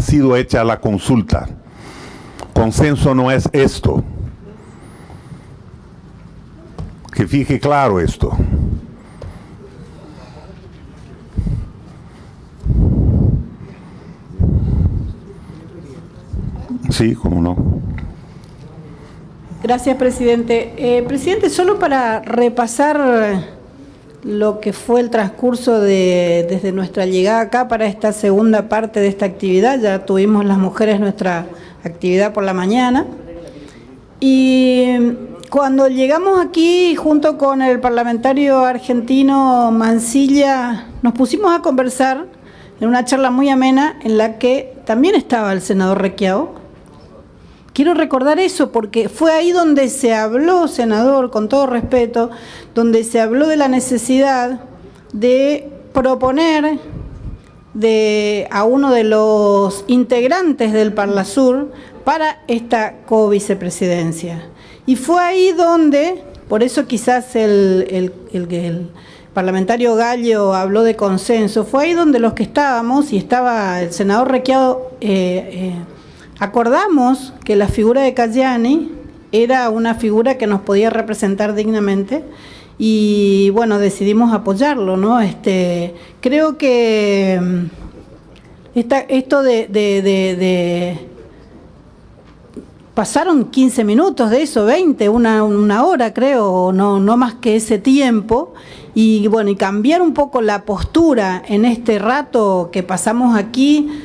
sido hecha la consulta. Consenso no es esto. Que fique claro esto. Sí, cómo no. Gracias, presidente. Presidente, solo para repasar lo que fue el transcurso desde nuestra llegada acá para esta segunda parte de esta actividad. Ya tuvimos las mujeres nuestra actividad por la mañana. Y cuando llegamos aquí, junto con el parlamentario argentino Mansilla, nos pusimos a conversar en una charla muy amena en la que también estaba el senador Requiao. Quiero recordar eso porque fue ahí donde se habló, senador, con todo respeto, donde se habló de la necesidad de proponer a uno de los integrantes del Parlasur para esta co-vicepresidencia. Y fue ahí donde, por eso quizás el parlamentario Gallo habló de consenso, fue ahí donde los que estábamos, y estaba el senador Requiao, acordamos que la figura de Cajgiani era una figura que nos podía representar dignamente y bueno, decidimos apoyarlo, ¿no? Creo que esto de pasaron 15 minutos de eso, 20, una hora creo, no más que ese tiempo, y bueno, y cambiar un poco la postura en este rato que pasamos aquí,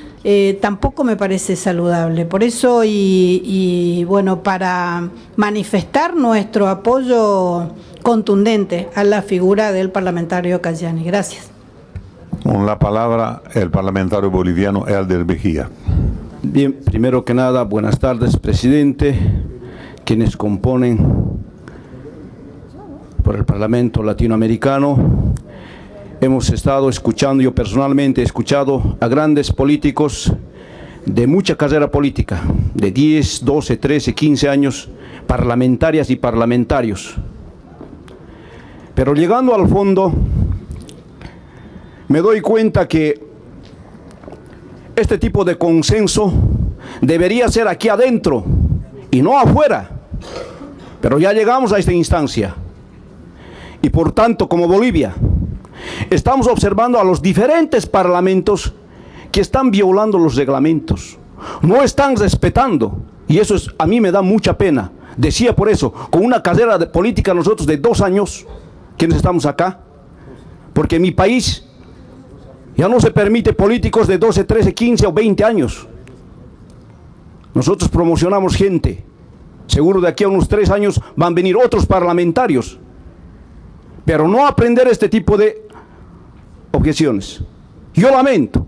tampoco me parece saludable. Por eso, y bueno, para manifestar nuestro apoyo contundente a la figura del parlamentario Cajgiani. Gracias. Con la palabra el parlamentario boliviano Elder Mejía. Bien, primero que nada, buenas tardes, presidente, quienes componen por el Parlamento Latinoamericano. hemos estado escuchando, yo personalmente he escuchado a grandes políticos de mucha carrera política, de 10, 12, 13, 15 años, parlamentarias y parlamentarios. Pero llegando al fondo, me doy cuenta que este tipo de consenso debería ser aquí adentro y no afuera. Pero ya llegamos a esta instancia. Y por tanto, como Bolivia, estamos observando a los diferentes parlamentos que están violando los reglamentos, no están respetando, y eso a mí me da mucha pena. Decía por eso, con una carrera de política nosotros de 2 años, quienes estamos acá, porque en mi país ya no se permite políticos de 12, 13, 15 o 20 años. Nosotros promocionamos gente, seguro de aquí a unos 3 años van a venir otros parlamentarios, pero no aprender este tipo de objeciones. Yo lamento,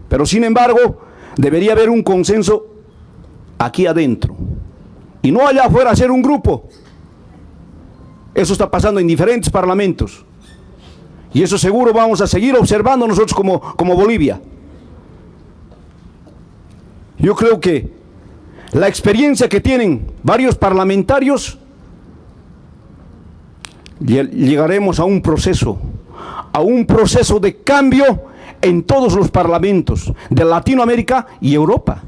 pero sin embargo debería haber un consenso aquí adentro y no allá afuera hacer un grupo. Eso está pasando en diferentes parlamentos y eso seguro vamos a seguir observando nosotros como Bolivia. Yo creo que la experiencia que tienen varios parlamentarios, llegaremos a un proceso de cambio en todos los parlamentos de Latinoamérica y Europa.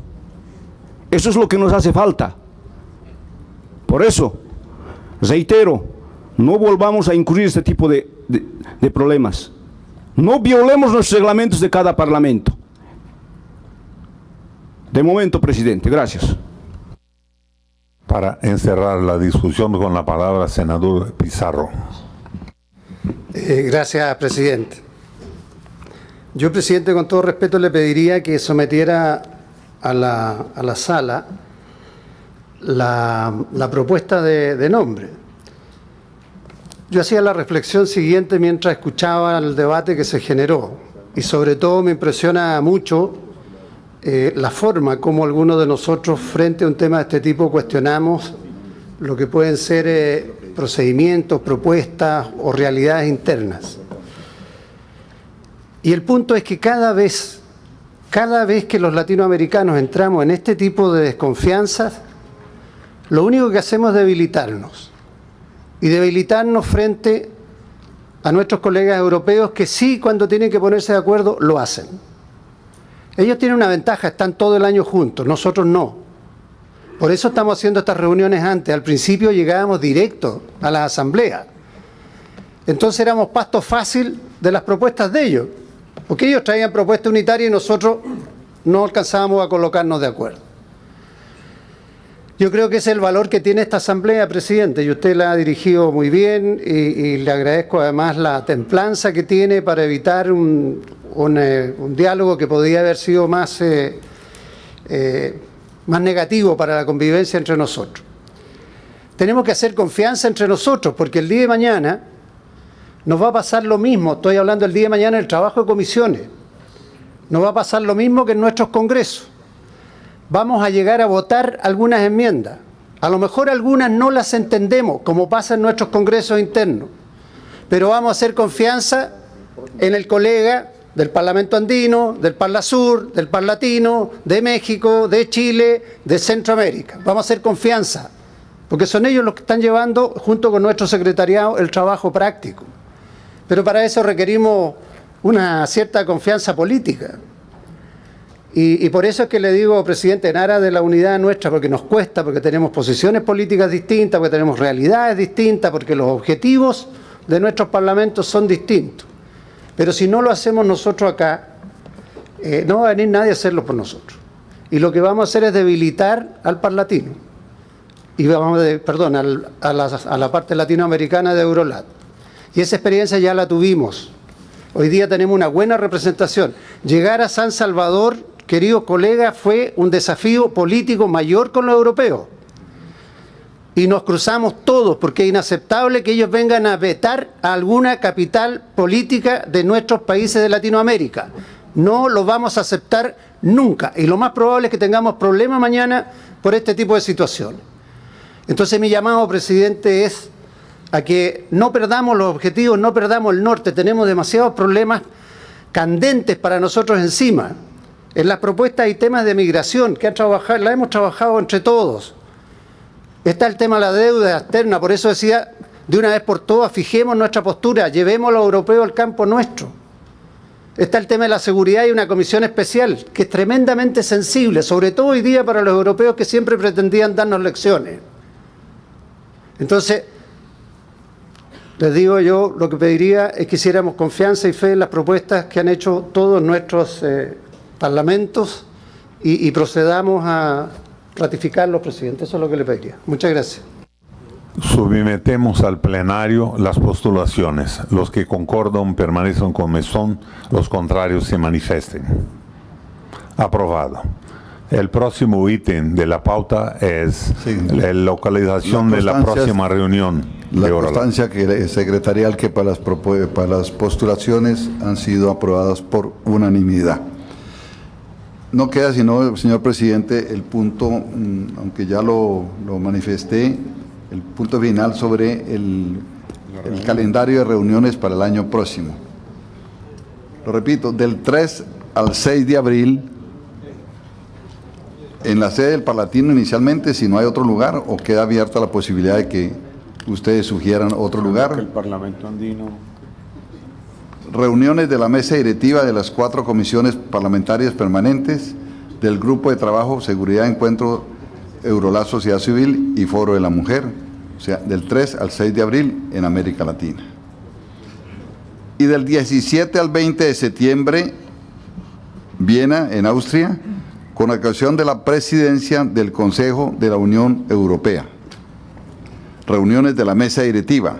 Eso es lo que nos hace falta. Por eso, reitero, no volvamos a incurrir en este tipo de problemas. No violemos los reglamentos de cada parlamento. De momento, presidente, gracias. Para encerrar la discusión, con la palabra senador Pizarro. Gracias, presidente. Yo, presidente, con todo respeto le pediría que sometiera a la sala la propuesta de nombre. Yo hacía la reflexión siguiente mientras escuchaba el debate que se generó y sobre todo me impresiona mucho la forma como algunos de nosotros frente a un tema de este tipo cuestionamos lo que pueden ser procedimientos, propuestas o realidades internas. Y el punto es que cada vez que los latinoamericanos entramos en este tipo de desconfianzas, lo único que hacemos es debilitarnos. Y debilitarnos frente a nuestros colegas europeos que sí, cuando tienen que ponerse de acuerdo, lo hacen. Ellos tienen una ventaja, están todo el año juntos, nosotros no. Por eso estamos haciendo estas reuniones antes. Al principio llegábamos directo a la asamblea. Entonces éramos pasto fácil de las propuestas de ellos, porque ellos traían propuestas unitarias y nosotros no alcanzábamos a colocarnos de acuerdo. Yo creo que ese es el valor que tiene esta asamblea, presidente, y usted la ha dirigido muy bien y le agradezco además la templanza que tiene para evitar un diálogo que podría haber sido más negativo para la convivencia entre nosotros. Tenemos que hacer confianza entre nosotros, porque el día de mañana nos va a pasar lo mismo. Estoy hablando el día de mañana del trabajo de comisiones. Nos va a pasar lo mismo que en nuestros congresos. Vamos a llegar a votar algunas enmiendas. A lo mejor algunas no las entendemos, como pasa en nuestros congresos internos. Pero vamos a hacer confianza en el colega del Parlamento Andino, del Parlasur, del Parlatino, de México, de Chile, de Centroamérica. Vamos a hacer confianza, porque son ellos los que están llevando, junto con nuestro secretariado, el trabajo práctico. Pero para eso requerimos una cierta confianza política. Y por eso es que le digo, presidente, en aras de la unidad nuestra, porque nos cuesta, porque tenemos posiciones políticas distintas, porque tenemos realidades distintas, porque los objetivos de nuestros parlamentos son distintos. Pero si no lo hacemos nosotros acá, no va a venir nadie a hacerlo por nosotros. Y lo que vamos a hacer es debilitar al parlatino. Y vamos a la parte latinoamericana de Eurolat. Y esa experiencia ya la tuvimos. Hoy día tenemos una buena representación. Llegar a San Salvador, queridos colegas, fue un desafío político mayor con los europeos. Y nos cruzamos todos, porque es inaceptable que ellos vengan a vetar a alguna capital política de nuestros países de Latinoamérica. No lo vamos a aceptar nunca. Y lo más probable es que tengamos problemas mañana por este tipo de situaciones. Entonces mi llamado, presidente, es a que no perdamos los objetivos, no perdamos el norte. Tenemos demasiados problemas candentes para nosotros encima. En las propuestas hay temas de migración que la hemos trabajado entre todos. Está el tema de la deuda externa, por eso decía, de una vez por todas, fijemos nuestra postura, llevemos a los europeos al campo nuestro. Está el tema de la seguridad y una comisión especial, que es tremendamente sensible, sobre todo hoy día para los europeos que siempre pretendían darnos lecciones. Entonces, les digo yo, lo que pediría es que hiciéramos confianza y fe en las propuestas que han hecho todos nuestros parlamentos y procedamos a ratificarlos, presidente. Eso es lo que le pediría. Muchas gracias. Sometemos al plenario las postulaciones. Los que concordan permanecen como son, los contrarios se manifiesten. Aprobado. El próximo ítem de la pauta es la localización de la próxima reunión. La constancia secretarial que para las postulaciones han sido aprobadas por unanimidad. No queda sino, señor presidente, el punto, aunque ya lo manifesté, el punto final sobre el calendario de reuniones para el año próximo. Lo repito, del 3 al 6 de abril, en la sede del Palatino inicialmente, si no hay otro lugar, o queda abierta la posibilidad de que ustedes sugieran otro lugar. El Parlamento andino. Reuniones de la mesa directiva de las 4 comisiones parlamentarias permanentes, del Grupo de Trabajo, Seguridad, Encuentro, Eurolab, Sociedad Civil y Foro de la Mujer, o sea, del 3 al 6 de abril en América Latina. Y del 17 al 20 de septiembre, Viena, en Austria, con ocasión de la presidencia del Consejo de la Unión Europea. Reuniones de la mesa directiva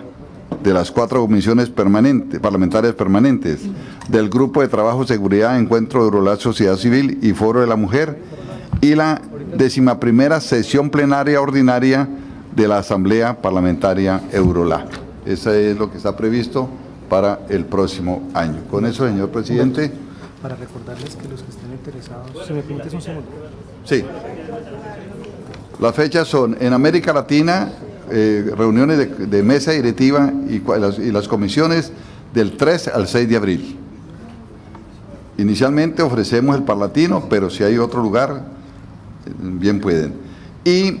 de las 4 comisiones parlamentarias permanentes, del Grupo de Trabajo, Seguridad, Encuentro, Eurolab, Sociedad Civil y Foro de la Mujer, y la 11ª sesión plenaria ordinaria de la Asamblea Parlamentaria Eurolab. Eso es lo que está previsto para el próximo año. Con eso, señor presidente. Para recordarles que los que estén interesados, ¿se me permite un segundo? Sí. Las fechas son en América Latina, reuniones de mesa directiva y las comisiones del 3 al 6 de abril. Inicialmente ofrecemos el Palatino, pero si hay otro lugar, bien pueden. Y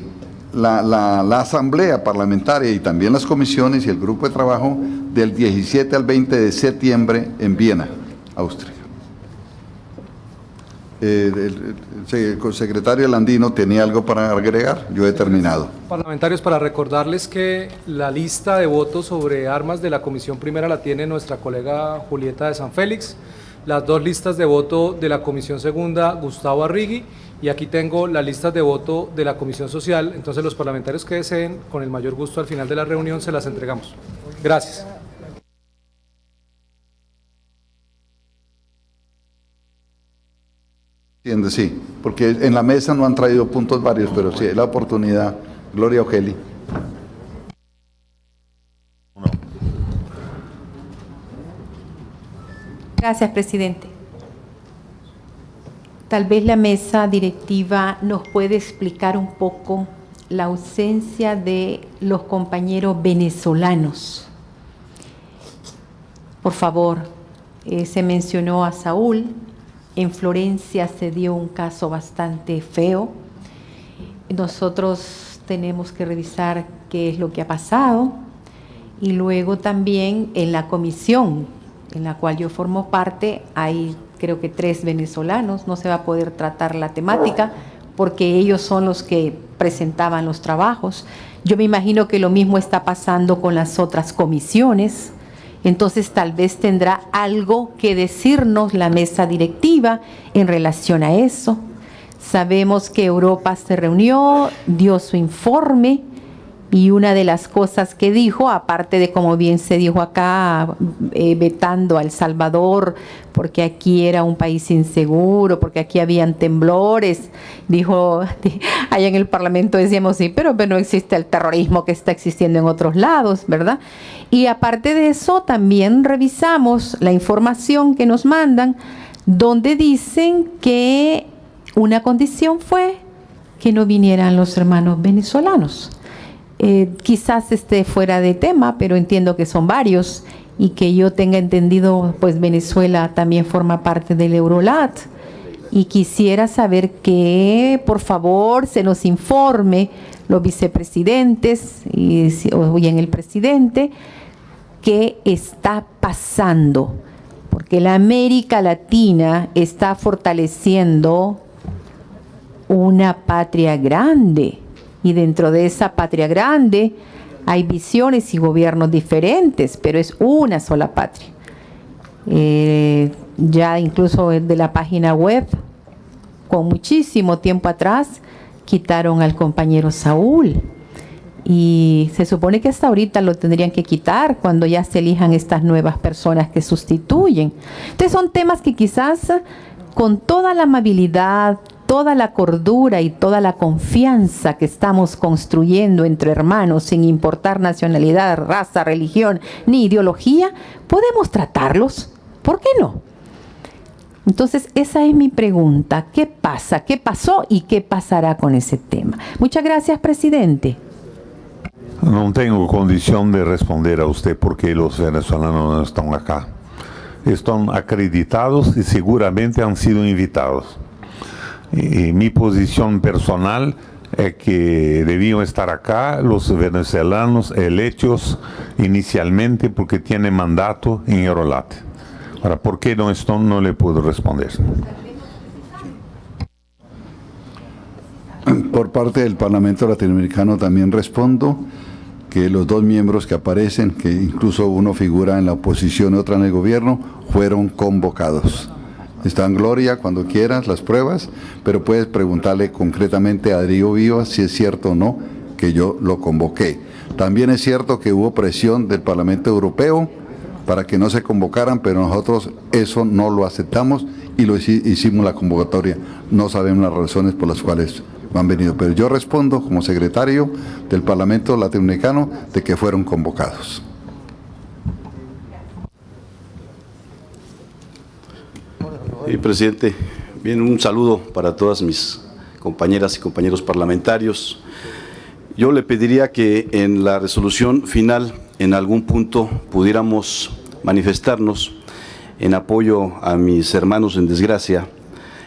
la Asamblea Parlamentaria y también las comisiones y el Grupo de Trabajo del 17 al 20 de septiembre en Viena, Austria. El secretario Landino tenía algo para agregar. Yo he terminado. Parlamentarios, para recordarles que la lista de votos sobre armas de la Comisión Primera la tiene nuestra colega Julieta de San Félix, las 2 listas de voto de la Comisión Segunda, Gustavo Arrigui, y aquí tengo las listas de voto de la Comisión Social. Entonces, los parlamentarios que deseen, con el mayor gusto al final de la reunión se las entregamos. Gracias. Sí, porque en la mesa no han traído puntos varios, pero sí hay la oportunidad. Gloria Ogeli. Gracias, presidente. Tal vez la mesa directiva nos puede explicar un poco la ausencia de los compañeros venezolanos. Por favor, se mencionó a Saúl. En Florencia se dio un caso bastante feo. Nosotros tenemos que revisar qué es lo que ha pasado. Y luego también en la comisión en la cual yo formo parte, hay creo que 3 venezolanos. No se va a poder tratar la temática porque ellos son los que presentaban los trabajos. Yo me imagino que lo mismo está pasando con las otras comisiones. Entonces tal vez tendrá algo que decirnos la mesa directiva en relación a eso. Sabemos que Europa se reunió, dio su informe y una de las cosas que dijo, aparte de como bien se dijo acá, vetando a El Salvador porque aquí era un país inseguro, porque aquí habían temblores, dijo, allá en el Parlamento decíamos sí, pero no existe el terrorismo que está existiendo en otros lados, ¿verdad? Y aparte de eso, también revisamos la información que nos mandan, donde dicen que una condición fue que no vinieran los hermanos venezolanos. Quizás esté fuera de tema, pero entiendo que son varios y que yo tenga entendido, pues Venezuela también forma parte del Eurolat. Y quisiera saber que, por favor, se nos informe los vicepresidentes y en el presidente qué está pasando, porque la América Latina está fortaleciendo una patria grande y dentro de esa patria grande hay visiones y gobiernos diferentes, pero es una sola patria. Ya incluso de la página web, con muchísimo tiempo atrás, quitaron al compañero Saúl. Y se supone que hasta ahorita lo tendrían que quitar cuando ya se elijan estas nuevas personas que sustituyen. Entonces son temas que quizás con toda la amabilidad, toda la cordura y toda la confianza que estamos construyendo entre hermanos, sin importar nacionalidad, raza, religión ni ideología, podemos tratarlos. ¿Por qué no? Entonces, esa es mi pregunta. ¿Qué pasa? ¿Qué pasó y qué pasará con ese tema? Muchas gracias, presidente. No tengo condición de responder a usted porque los venezolanos no están acá. Están acreditados y seguramente han sido invitados. Y mi posición personal es que debían estar acá los venezolanos electos inicialmente porque tienen mandato en Eurolat. Ahora, ¿por qué no están? No le puedo responder. Por parte del Parlamento Latinoamericano también respondo que los dos miembros que aparecen, que incluso uno figura en la oposición y otra en el gobierno, fueron convocados. Está en Gloria, cuando quieras, las pruebas, pero puedes preguntarle concretamente a Darío Vivas si es cierto o no que yo lo convoqué. También es cierto que hubo presión del Parlamento Europeo para que no se convocaran, pero nosotros eso no lo aceptamos y lo hicimos la convocatoria. No sabemos las razones por las cuales han venido, pero yo respondo como secretario del Parlamento Latinoamericano de que fueron convocados. Presidente, bien, un saludo para todas mis compañeras y compañeros parlamentarios. Yo le pediría que en la resolución final, en algún punto, pudiéramos manifestarnos en apoyo a mis hermanos en desgracia.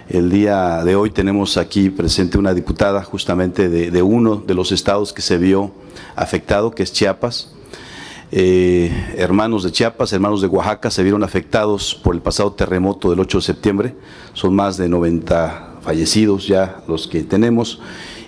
El día de hoy tenemos aquí presente una diputada justamente de uno de los estados que se vio afectado, que es Chiapas. Hermanos de Chiapas, hermanos de Oaxaca se vieron afectados por el pasado terremoto del 8 de septiembre. Son más de 90 fallecidos ya los que tenemos.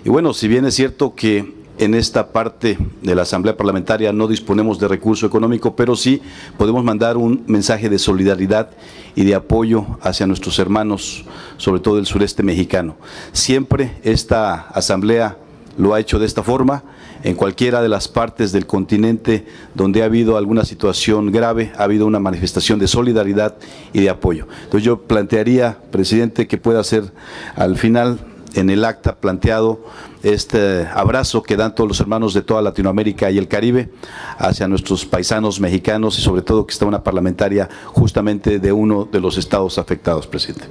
Y bueno, si bien es cierto que en esta parte de la Asamblea Parlamentaria no disponemos de recurso económico, pero sí podemos mandar un mensaje de solidaridad y de apoyo hacia nuestros hermanos, sobre todo del sureste mexicano. Siempre esta Asamblea lo ha hecho de esta forma. En cualquiera de las partes del continente donde ha habido alguna situación grave, ha habido una manifestación de solidaridad y de apoyo. Entonces yo plantearía, presidente, que pueda ser al final, en el acta planteado, este abrazo que dan todos los hermanos de toda Latinoamérica y el Caribe hacia nuestros paisanos mexicanos y sobre todo que está una parlamentaria justamente de uno de los estados afectados, presidente.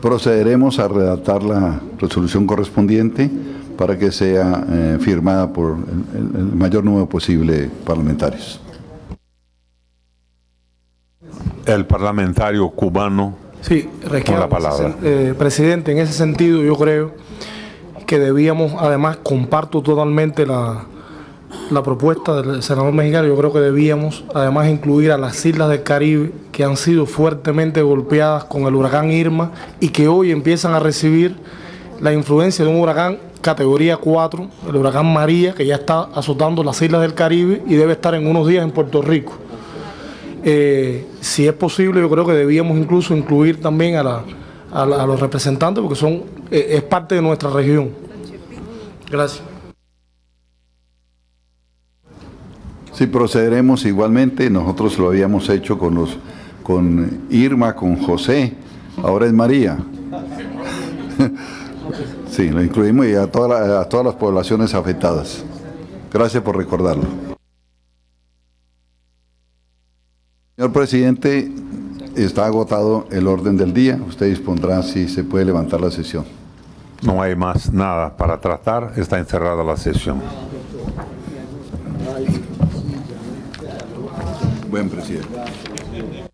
Procederemos a redactar la resolución correspondiente para que sea firmada por el mayor número posible de parlamentarios. El parlamentario cubano. Sí, con la palabra. Presidente, en ese sentido yo creo que debíamos, además comparto totalmente la propuesta del senador mexicano, yo creo que debíamos además incluir a las islas del Caribe que han sido fuertemente golpeadas con el huracán Irma y que hoy empiezan a recibir la influencia de un huracán categoría 4, el huracán María, que ya está azotando las islas del Caribe y debe estar en unos días en Puerto Rico. Si es posible, yo creo que debíamos incluso incluir también a los representantes porque es parte de nuestra región. Gracias. Sí, procederemos igualmente. Nosotros lo habíamos hecho con Irma, con José, ahora es María. Sí, lo incluimos y a todas las poblaciones afectadas. Gracias por recordarlo. Señor presidente, está agotado el orden del día. Usted dispondrá si se puede levantar la sesión. no hay más nada para tratar, está encerrada la sesión. Buen presidente.